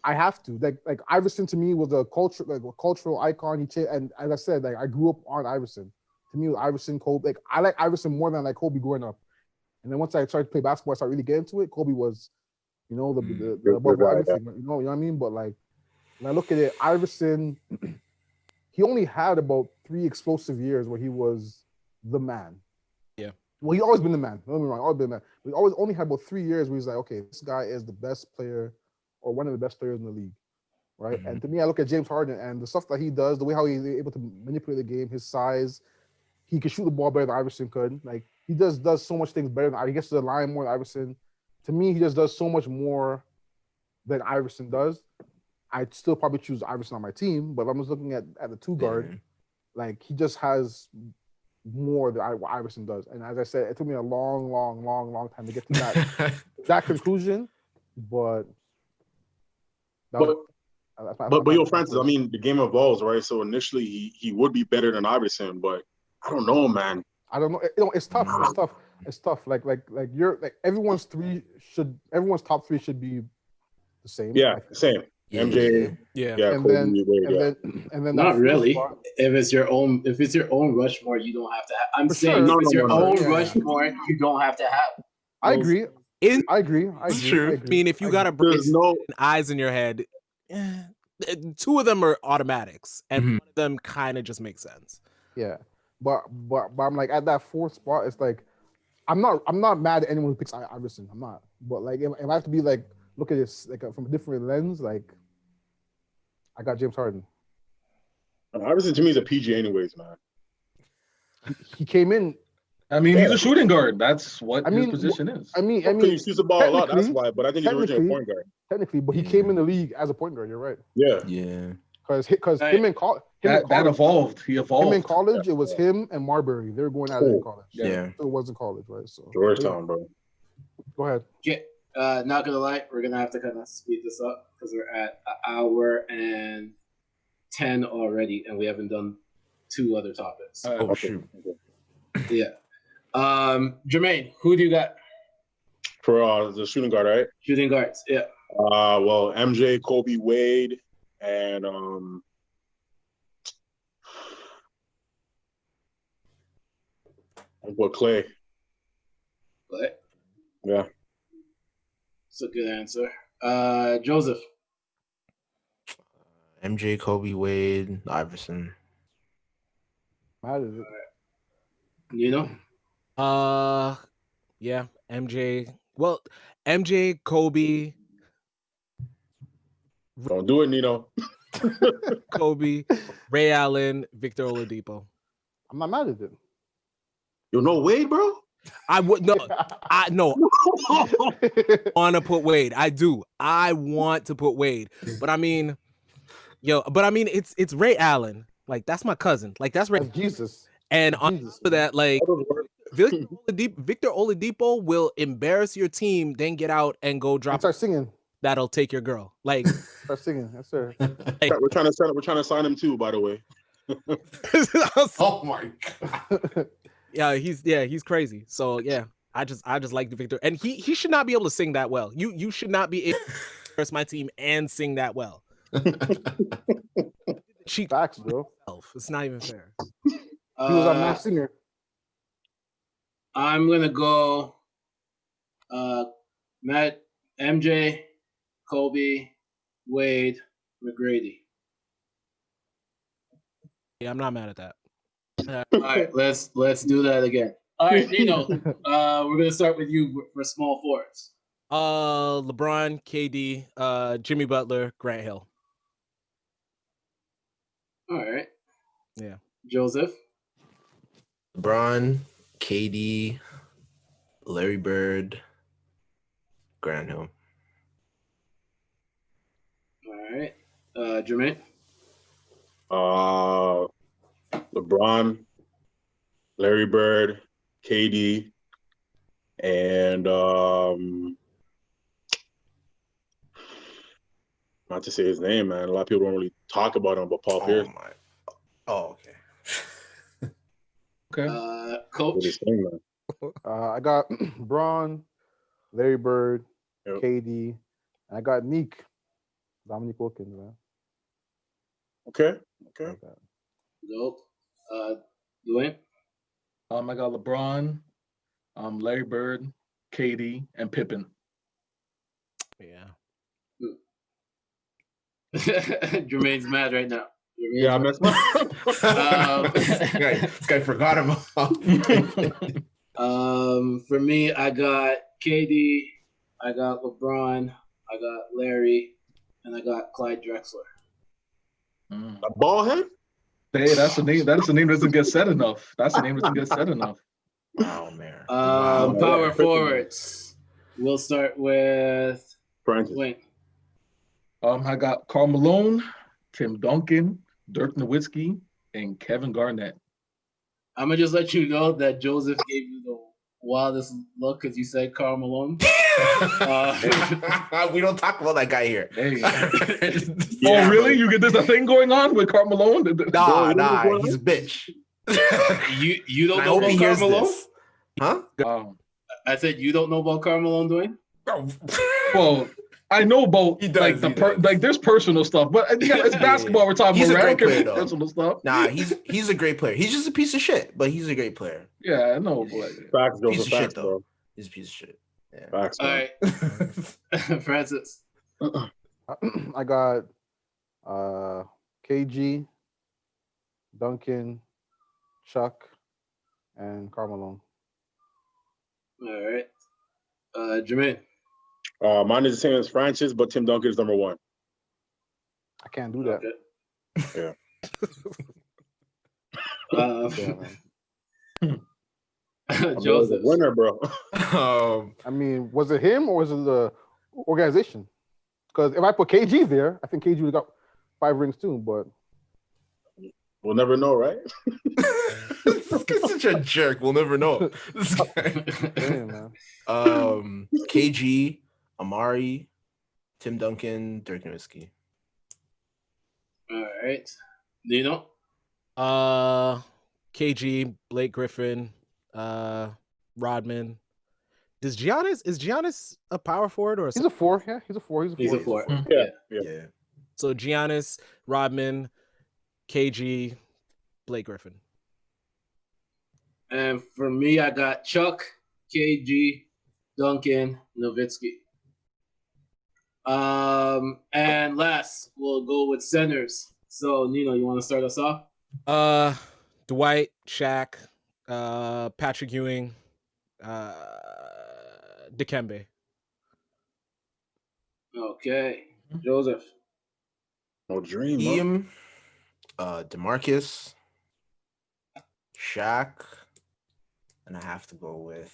I have to like Iverson to me was a cultural icon. He changed, and as I said, like I grew up on Iverson. To me, Iverson, Kobe. Like I like Iverson more than I like Kobe growing up. And then once I started to play basketball, I started really getting into it. Kobe was, the above everything. You know what I mean? But like when I look at it, Iverson, he only had about 3 explosive years where he was the man. Yeah. Well, he's always been the man. Don't get me wrong, always been the man. But he always only had about 3 years where he's like, okay, this guy is the best player or one of the best players in the league, right? Mm-hmm. And to me, I look at James Harden and the stuff that he does, the way how he's able to manipulate the game, his size, he can shoot the ball better than Iverson could. Like he does so much things better than he gets to the line more than Iverson. To me, he just does so much more than Iverson does. I'd still probably choose Iverson on my team, but if I'm just looking at the 2 guard, like he just has more than what Iverson does. And as I said, it took me a long time to get to that conclusion, but yo, Francis, I mean, the game evolves, right? So initially he would be better than Iverson, but I don't know, man. I don't know. It's tough. It's tough. It's tough. Like everyone's top three should be the same. Yeah, same. MJ. Yeah. And then not really. Spot, if it's your own Rushmore, you don't have to have. I'm For saying sure. if it's your own Rushmore, you don't have to have. I agree. I agree. True. I mean, if you got to bring eyes in your head, two of them are automatics, and one of them kind of just makes sense. Yeah, but I'm like at that fourth spot. It's like I'm not mad at anyone who picks Iverson. I'm not. But like if I have to be like look at this like from a different lens, like I got James Harden. Iverson to me is a PG anyways, man. He came in. I mean, he's a shooting guard. That's what his position is. I mean, he shoots the ball a lot. That's why. But I think he's originally a point guard. Technically, but he came in the league as a point guard. You're right. Yeah. Because him in college, that evolved. He evolved. Him in college, it was him and Marbury. They were going at it in college. Yeah. So it wasn't college, right? So Georgetown, bro. Go ahead. Okay. Not gonna lie, we're gonna have to kind of speed this up because we're at an hour and 10 already, and we haven't done 2 other topics. Oh shoot. Yeah. Jermaine, who do you got for the shooting guard? Right. Shooting guards. Yeah. Well, MJ, Kobe, Wade, and what Clay? Clay. Yeah. That's a good answer. Joseph. MJ, Kobe, Wade, Iverson. How does it? Neno? Yeah, MJ. Well, MJ, Kobe. Don't do it, Nino. Kobe, Ray Allen, Victor Oladipo. I'm not mad at it. You know Wade, bro? I would no. I want to put Wade. I do. I want to put Wade, but I mean, it's Ray Allen. Like that's my cousin. Like that's Ray. That's Jesus. And on top of that, like Victor Oladipo will embarrass your team, then get out and go drop. Start singing. That'll take your girl. Like start singing. Yes, sir. We're trying to sign him too, by the way. Oh my god. He's crazy. So yeah, I just like the Victor, and he should not be able to sing that well. You should not be able to embarrass my team and sing that well. Facts, bro. It's not even fair. He was a Masked Singer. I'm gonna go Matt, MJ, Kobe, Wade, McGrady. Yeah, I'm not mad at that. All right, let's do that again. All right, Nino, we're gonna start with you for small forwards. LeBron, KD, Jimmy Butler, Grant Hill. All right. Yeah. Joseph. LeBron, KD, Larry Bird, Grant Hill. All right. Jermaine. LeBron, Larry Bird, KD, and not to say his name, man. A lot of people don't really talk about him, but Paul Pierce. Oh, okay. Okay. Coach. I got Braun, Larry Bird, KD, and I got Neek, Dominique Wilkins, man. Okay. Dope. Dewayne. I got LeBron, Larry Bird, KD, and Pippen. Yeah. Jermaine's mad right now. Yeah, I'm messing up. This guy forgot about. For me, I got KD, I got LeBron, I got Larry, and I got Clyde Drexler. A ball head? Hey, that's the name. That's the name that doesn't get said enough. That's the name that doesn't get said enough. Oh man. Power forwards. We'll start with Francis. Wayne. I got Karl Malone, Tim Duncan, Dirk Nowitzki, and Kevin Garnett. I'm gonna just let you know that Joseph gave you the wildest look because you said Karl Malone. We don't talk about that guy here. Hey. Oh, really? There's a thing going on with Karl Malone? Nah, he's a bitch. You don't know about Karl Malone? Huh? I said you don't know about Karl Malone, Dewayne? Well, I know about there's personal stuff, but it's basketball we're talking about. He's a great player, though. Personal stuff. Nah, he's a great player. He's just a piece of shit, but he's a great player. Yeah, I know. But facts, piece of shit, bro. though. He's a piece of shit. Yeah. Facts, all right, Francis. I got KG, Duncan, Chuck, and Karl Malone. All right, Jermaine. Mine is the same as Francis, but Tim Duncan is number one. I can't do that. Okay. Yeah. Joseph, winner, bro. I mean, was it him or was it the organization? Because if I put KG there, I think KG would have got 5 rings too. But we'll never know, right? This guy's such a jerk. We'll never know. This guy. Damn, man. KG, Amari, Tim Duncan, Dirk Nowitzki. All right, Neno. KG, Blake Griffin, Rodman. Is Giannis a power forward or he's a 4? Yeah, he's a 4. He's a 4. Yeah. So Giannis, Rodman, KG, Blake Griffin. And for me, I got Chuck, KG, Duncan, Nowitzki. And last, we'll go with centers. So, Nino, you want to start us off? Dwight, Shaq, Patrick Ewing, Dikembe. Okay. Joseph. No dream. DeMarcus, Shaq, and I have to go with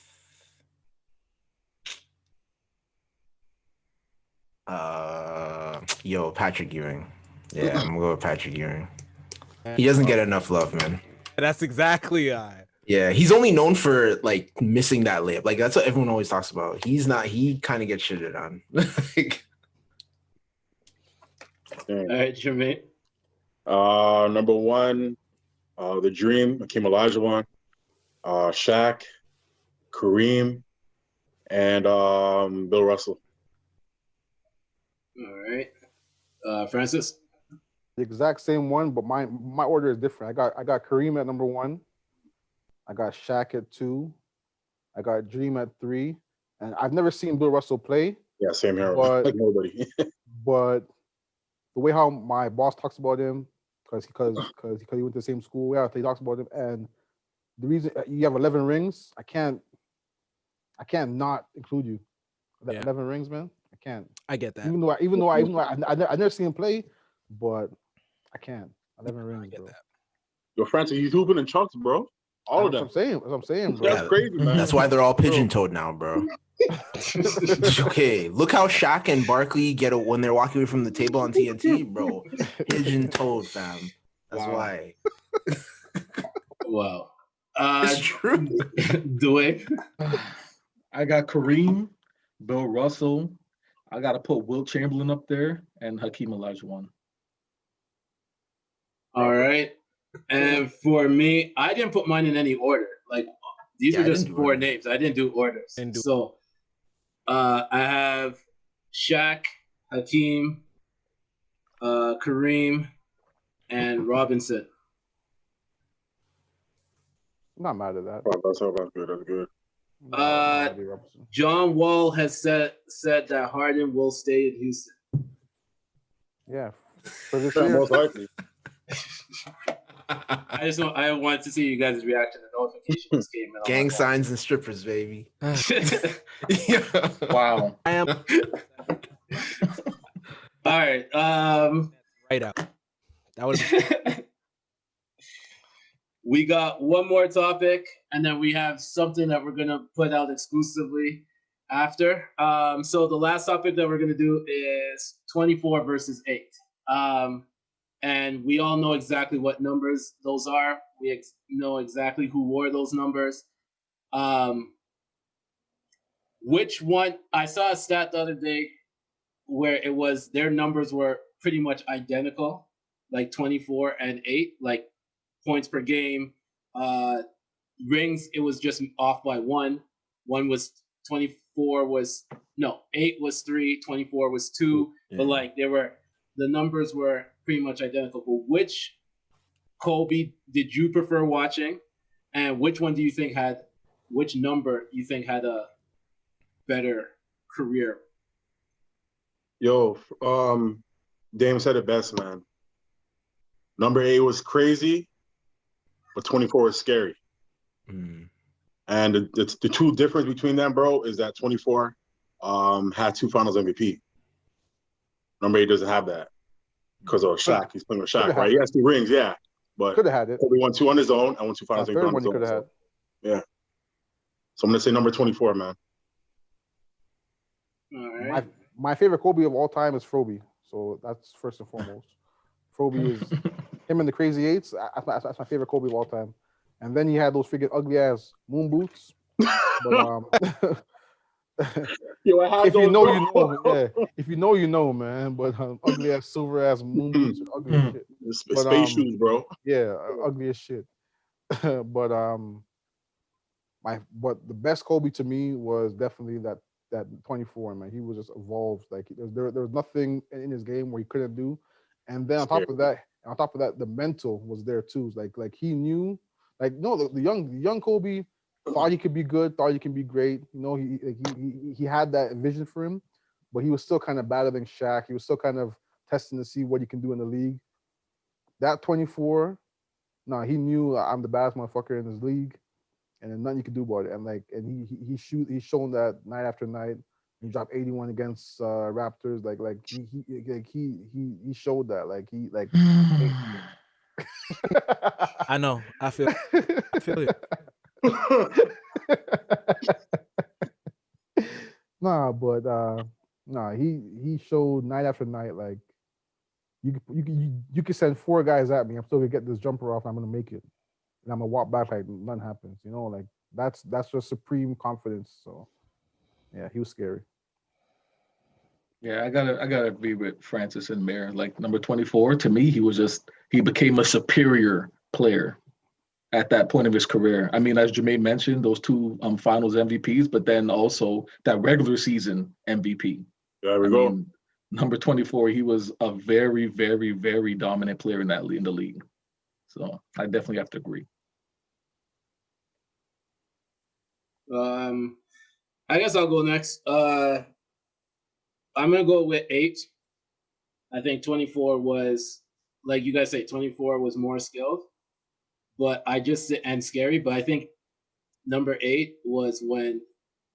Patrick Ewing. Yeah, I'm gonna go with Patrick Ewing. He doesn't get enough love, man. That's exactly Yeah, he's only known for like missing that layup. Like that's what everyone always talks about. He's not. He kind of gets shitted on. All right, Jermaine. Number one, the Dream, Hakeem Olajuwon, Shaq, Kareem, and Bill Russell. All right, Francis. The exact same one, but my order is different. I got Kareem at number 1. I got Shaq at 2. I got Dream at 3. And I've never seen Bill Russell play. Yeah, same here. But, like nobody. But the way how my boss talks about him, because he went to the same school, yeah, he talks about him, and the reason you have 11 rings, I can't not include you. 11 rings, man. I can't. I get that. Even though I never seen him play, but I can't. 11 rings. I get that. Yo, Francis, he's hooping in chunks, bro. All of them. That's what I'm saying, bro. That's crazy, man. That's why they're all pigeon-toed now, bro. Okay, look how Shaq and Barkley get it when they're walking away from the table on TNT, bro. Pigeon-toed, fam. That's why. Wow. It's true. Dewayne. I got Kareem, Bill Russell. I got to put Wilt Chamberlain up there and Hakeem Olajuwon. All right. And for me, I didn't put mine in any order. Like these are just 4 names. I didn't do orders. So I have Shaq, Hakeem, Kareem, and Robinson. I'm not mad at that. That's good. That's good. John Wall has said that Harden will stay in Houston. Yeah, for this year. Most likely. I wanted to see you guys' reaction to the notification just came in. Gang signs and strippers, baby. Wow. I am. All right. Right out. That would. We got one more topic, and then we have something that we're gonna put out exclusively after. So the last topic that we're gonna do is 24 versus 8. And we all know exactly what numbers those are. We know exactly who wore those numbers. Which one? I saw a stat the other day where it was their numbers were pretty much identical, like 24 and 8, like points per game, Rings, it was just off by one. One was 24 was no 8 was 3, 24 was 2. Yeah. But like the numbers were pretty much identical. But which Kobe did you prefer watching, and which number you think had a better career? Yo, Dame said it best, man. Number 8 was crazy, but 24 was scary. Mm. And the true difference between them, bro, is that 24 had 2 Finals MVP. Number 8 doesn't have that because of Shaq. He's playing with Shaq, right? He has 2 rings, yeah. But could have had it. Kobe won 2 on his own. I won 2 Finals MVP on his own. Could have had. Yeah. So I'm gonna say number 24, man. All right. My favorite Kobe of all time is Froby. So that's first and foremost. Froby is him and the Crazy Eights. That's my favorite Kobe of all time. And then he had those freaking ugly ass moon boots. But yo, I had if you know, you know. Yeah. If you know, you know, man. But ugly ass silver ass moon boots, ugly as shit. But, space shoes, bro. Yeah, ugly as shit. But the best Kobe to me was definitely that 24, man. He was just evolved. Like there was nothing in his game where he couldn't do. And then on top of that, the mental was there too. Like he knew, like no, the young Kobe thought he could be good, thought he can be great. You know, he had that vision for him, but he was still kind of battling Shaq. He was still kind of testing to see what he can do in the league. That 24, he knew I'm the baddest motherfucker in this league, and there's nothing you can do about it. And he's shown that night after night. He dropped 81 against Raptors. He showed that. I know. I feel it. He showed night after night. Like you could send 4 guys at me. I'm still gonna get this jumper off. And I'm gonna make it, and I'm gonna walk back like nothing happens. You know, like that's just supreme confidence. So. Yeah, he was scary. Yeah, I gotta agree with Francis and Mayor. Like number 24, to me, he became a superior player at that point of his career. I mean, as Jermaine mentioned, those 2 finals MVPs, but then also that regular season MVP. There we go. Number 24, he was a very, very, very dominant player in the league. So I definitely have to agree. I guess I'll go next. I'm going to go with 8. I think 24 was, like you guys say, 24 was more skilled, and scary. But I think number 8 was when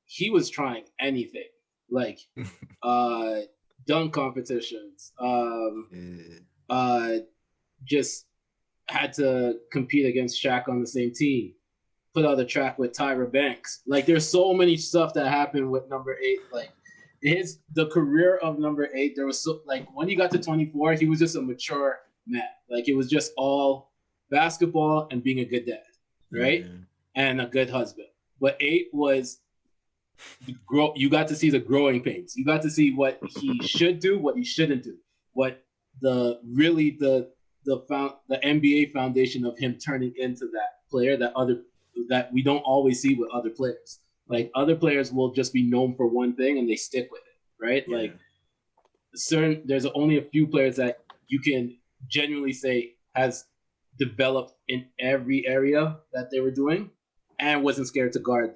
he was trying anything, like dunk competitions, just had to compete against Shaq on the same team. Put out a track with Tyra Banks. Like there's so many stuff that happened with number 8. Like the career of number 8, there was so like when he got to 24, he was just a mature man. Like it was just all basketball and being a good dad, right? Mm-hmm. And a good husband. But 8 was you got to see the growing pains. You got to see what he should do, what he shouldn't do. What the NBA foundation of him turning into that player that we don't always see with other players. Like other players will just be known for one thing and they stick with it, right? Yeah. Like there's only a few players that you can genuinely say has developed in every area that they were doing and wasn't scared to guard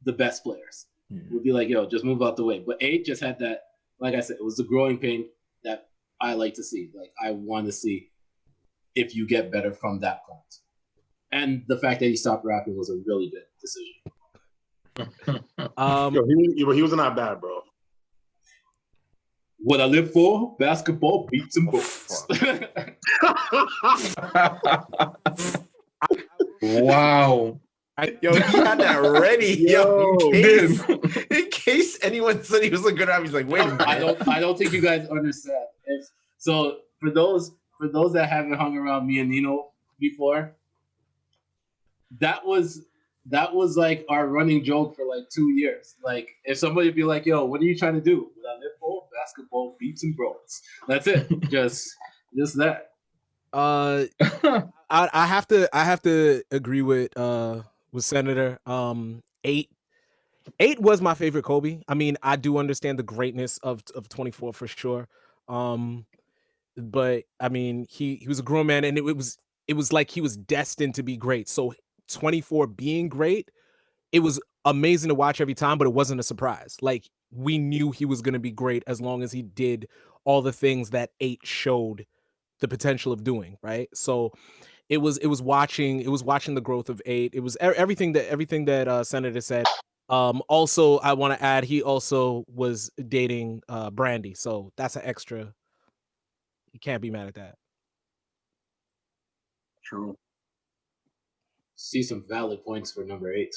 the best players. Would be like, yo, just move out the way. But 8 just had that, like I said, it was the growing pain that I like to see. Like I want to see if you get better from that point. And the fact that he stopped rapping was a really good decision. He was not bad, bro. What I live for, basketball, beats and bolts. Wow. Yo, he had that ready. In case anyone said he was a good rapper, he's like, wait a minute. I don't think you guys understand. So for those that haven't hung around me and Neno before, that was like our running joke for like 2 years. Like if somebody would be like, yo, what are you trying to do? What I live for, basketball, beats and bros. That's it. just that. I I have to agree with Senator. 8 was my favorite Kobe. I mean, I do understand the greatness of 24 for sure. But I mean, he was a grown man, and it was like he was destined to be great. So 24 being great, it was amazing to watch every time, but it wasn't a surprise. Like, we knew he was going to be great as long as he did all the things that 8 showed the potential of doing, right? So it was watching the growth of 8. It was everything that Senator said. Also, I want to add, he also was dating Brandy, so that's an extra. You can't be mad at that. True. See some valid points for number 8.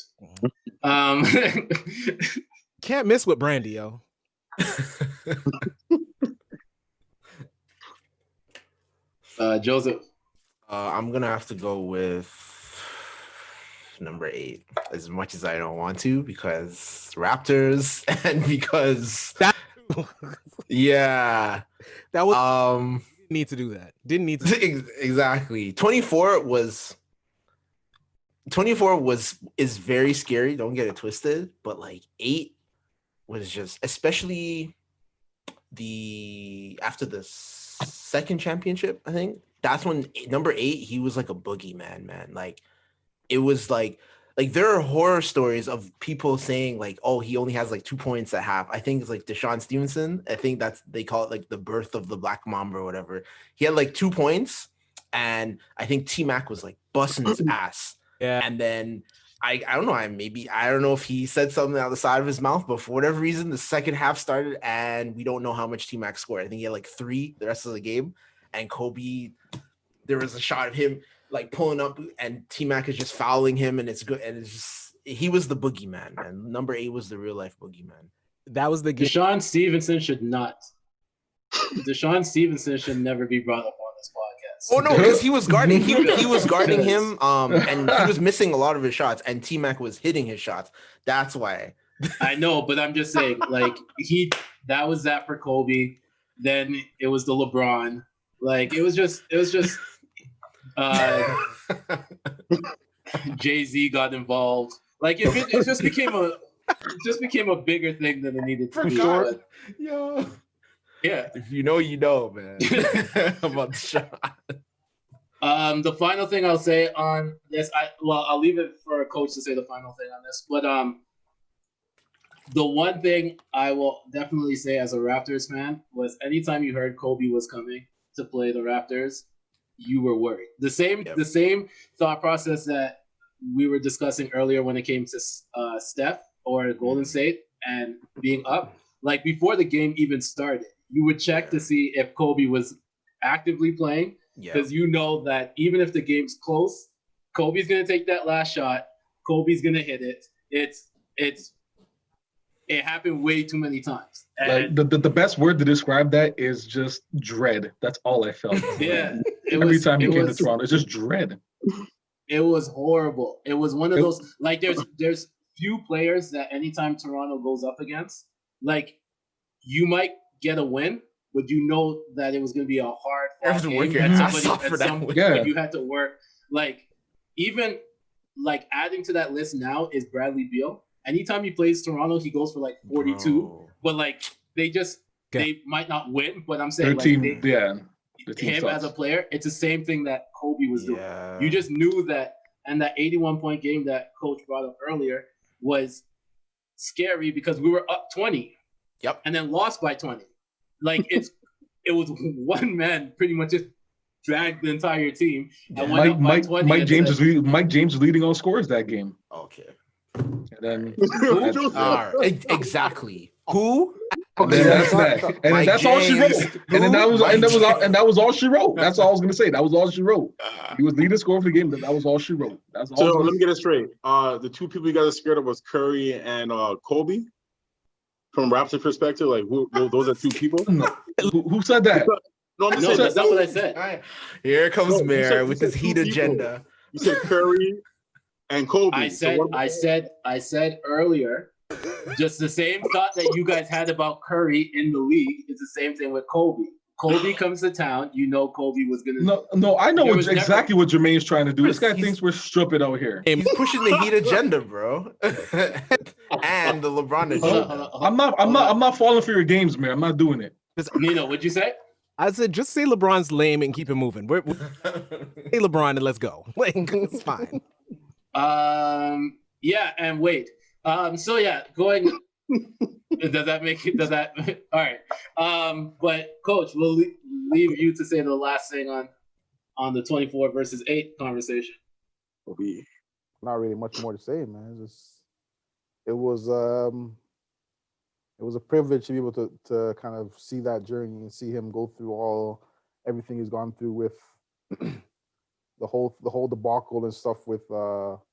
Can't miss with Brandy, yo. Joseph. I'm gonna have to go with number 8, as much as I don't want to, because Raptors and because yeah, that was didn't need to do that. Didn't need to exactly. 24 is very scary. Don't get it twisted, but like 8 was just, especially after the second championship, I think that's when number 8, he was like a boogeyman, man. Like, it was like there are horror stories of people saying like, oh, he only has like 2 points at half. I think it's like Deshaun Stevenson. I think they call it like the birth of the Black Mamba or whatever. He had like 2 points, and I think T-Mac was like busting his ass. Yeah. And then I don't know, I don't know if he said something out the side of his mouth, but for whatever reason, the second half started and we don't know how much T-Mac scored. I think he had like 3 the rest of the game. And Kobe, there was a shot of him like pulling up, and T-Mac is just fouling him, and it's good. And it's just, he was the boogeyman, man. Number 8 was the real life boogeyman. That was the game. Deshaun Stevenson should never be brought up on this podcast. Oh no, because he was guarding he was guarding him, and he was missing a lot of his shots, and T-Mac was hitting his shots. That's why. I know, but I'm just saying, like, that was that for Kobe. Then it was the LeBron. Like, it was just Jay-Z got involved. Like, it just became a bigger thing than it needed to be. Sure. Yeah. If you know, man. About the shot. The final thing I'll say on this, I'll leave it for a coach to say the final thing on this. But the one thing I will definitely say as a Raptors fan was, anytime you heard Kobe was coming to play the Raptors, you were worried. The same thought process that we were discussing earlier when it came to Steph or Golden State and being up. Like, before the game even started, you would check to see if Kobe was actively playing, because you know that even if the game's close, Kobe's gonna take that last shot. Kobe's gonna hit it. It happened way too many times. And like the best word to describe that is just dread. That's all I felt. Yeah. Every time he came to Toronto, it's just dread. It was horrible. It was one of those, like, there's few players that anytime Toronto goes up against, like, you might get a win, but you know that it was going to be a hard game. But you had to work. Like, even like adding to that list now is Bradley Beal. Anytime he plays Toronto, he goes for like 42. But like, they might not win. But I'm saying, him as a player, it's the same thing that Kobe was doing. You just knew that, and that 81-point game that Coach brought up earlier was scary because we were up 20. Yep. And then lost by 20. Like, it was one man pretty much just dragged the entire team. And Mike James was leading all scores that game. Okay. And then exactly. Who? And then that's that. And then that's all she wrote. And then that was all she wrote. That's all I was gonna say. That was all she wrote. He was leading score for the game. That was all she wrote. That's all. So let me get it straight. The two people you guys are scared of was Curry and Kobe. From Raptors perspective, like, those are two people. Who said that? No, that's not what I said. Here comes Mayor with his heat agenda. You said Curry and Kobe. I said earlier, just the same thought that you guys had about Curry in the league is the same thing with Kobe. Kobe comes to town, you know Kobe was gonna. No, I know exactly what Jermaine's trying to do. This guy thinks we're stupid out here. He's pushing the Heat agenda, bro, and the LeBron agenda. I'm not falling for your games, man. I'm not doing it. Nino, what'd you say? I said, just say LeBron's lame and keep it moving. We're say LeBron and let's go. Like, it's fine. Yeah, and wait. So yeah, going. Does that all right? But Coach, we'll leave you to say the last thing on the 24 versus 8 conversation. Not really much more to say, man. It was a privilege to be able to kind of see that journey and see him go through everything he's gone through with the whole debacle and stuff with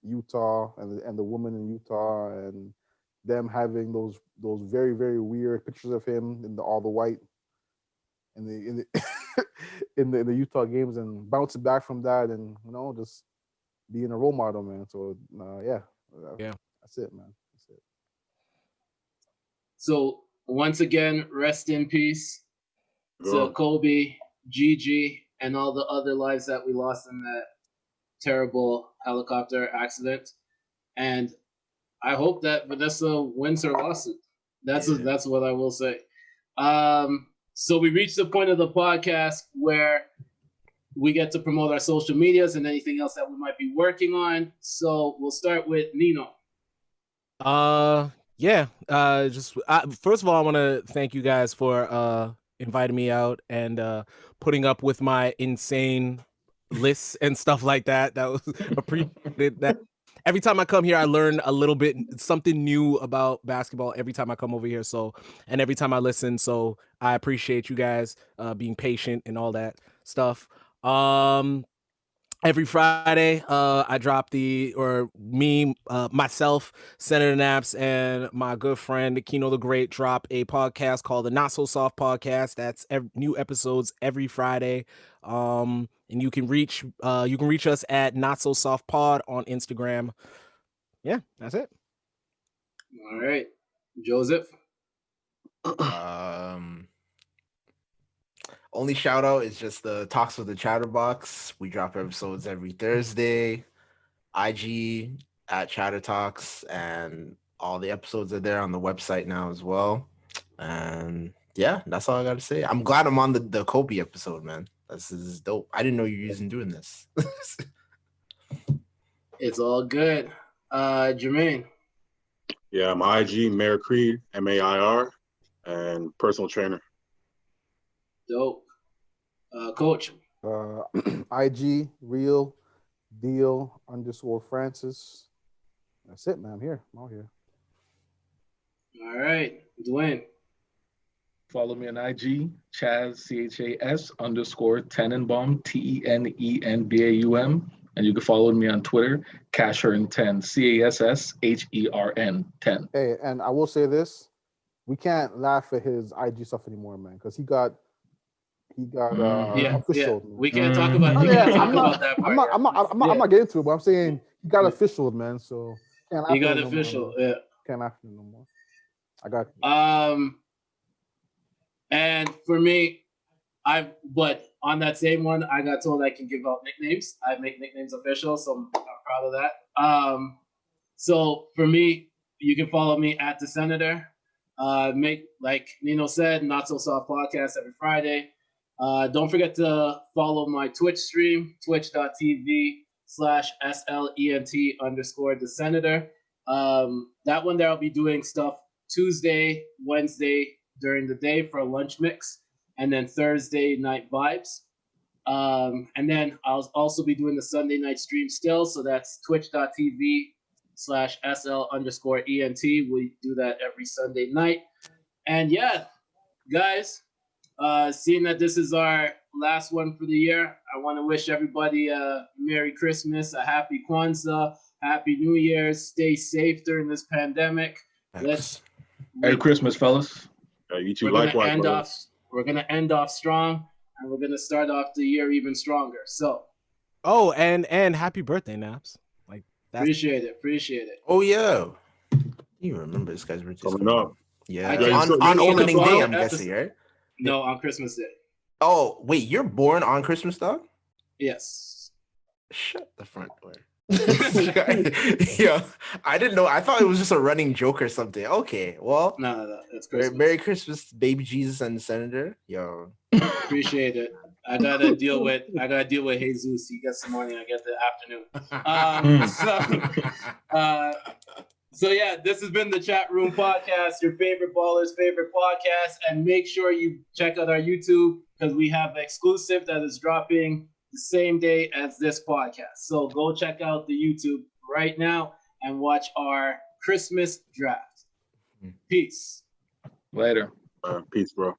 Utah and the woman in Utah and them having those very, very weird pictures of him in all the white in the in the Utah games and bouncing back from that and just being a role model, man. So yeah, that's it, man. That's it. So once again, rest in peace to Kobe, Gigi, and all the other lives that we lost in that terrible helicopter accident. And I hope that Vanessa wins her lawsuit. That's what I will say. So we reached the point of the podcast where we get to promote our social medias and anything else that we might be working on. So we'll start with Nino. First of all, I want to thank you guys for inviting me out and putting up with my insane lists and stuff like that. That was appreciated. That every time I come here, I learn a little bit, something new about basketball every time I come over here. So, and every time I listen. So I appreciate you guys being patient and all that stuff. Every Friday, I drop myself, Senator Naps, and my good friend Kino the Great drop a podcast called the Not So Soft Podcast. That's new episodes every Friday. And you can reach us at Not So Soft Pod on Instagram. Yeah, that's it. All right, Joseph. Only shout out is just the Talks with the Chatterbox. We drop episodes every Thursday. IG at Chatter Talks, and all the episodes are there on the website now as well. And yeah, that's all I got to say. I'm glad I'm on the Kobe episode, man. This is dope. I didn't know you were even doing this. It's all good. Jermaine. Yeah, my IG, Mayor Creed, MAIR, and personal trainer. Dope. Coach. IG, real deal _Francis. That's it, man. I'm out here. All right. Dewayne. Follow me on IG, Chaz, CHAS _Tenenbaum, TENENBAUM. And you can follow me on Twitter, Cashern10, CASSHERN 10. Hey, and I will say this. We can't laugh at his IG stuff anymore, man, because he got official. Yeah. We can't talk about that part. I'm not getting into it, but I'm saying he got official, man. So can't laugh he got official. Yeah. Can't laugh at him no more. I got you. And for me, but on that same one, I got told I can give out nicknames. I make nicknames official, so I'm proud of that. So for me, you can follow me at the Senator. Make, like Nino said, Not So Soft Podcast every Friday. Don't forget to follow my Twitch stream, twitch.tv/SLENT_the Senator. That one there I'll be doing stuff Tuesday, Wednesday during the day for a lunch mix, and then Thursday night vibes. And then I'll also be doing the Sunday night stream still. So that's twitch.tv/SL_ENT. We do that every Sunday night. And yeah, guys, seeing that this is our last one for the year, I want to wish everybody a Merry Christmas, a Happy Kwanzaa, Happy New Year's. Stay safe during this pandemic. Merry Christmas, fellas. You too, likewise. We're going to end off strong, and we're going to start off the year even stronger. So. Oh, and happy birthday, Naps. Like that's... Appreciate it. Oh, yeah. You remember this guy's birthday. Coming up. Yeah. On opening day, I'm guessing, right? No, on Christmas Day. Oh, wait, you're born on Christmas, dog? Yes. Shut the front door. Yeah, I didn't know. I thought it was just a running joke or something. Okay, well, no, that's Christmas. Merry Christmas, baby Jesus and the Senator. Yo, appreciate it. I gotta deal with Jesus. He gets the morning, I get the afternoon. So yeah, this has been the Chatroom Podcast, your favorite baller's favorite podcast, and make sure you check out our YouTube because we have exclusive that is dropping the same day as this podcast. So go check out the YouTube right now and watch our Christmas draft. Peace. Later. Peace, bro.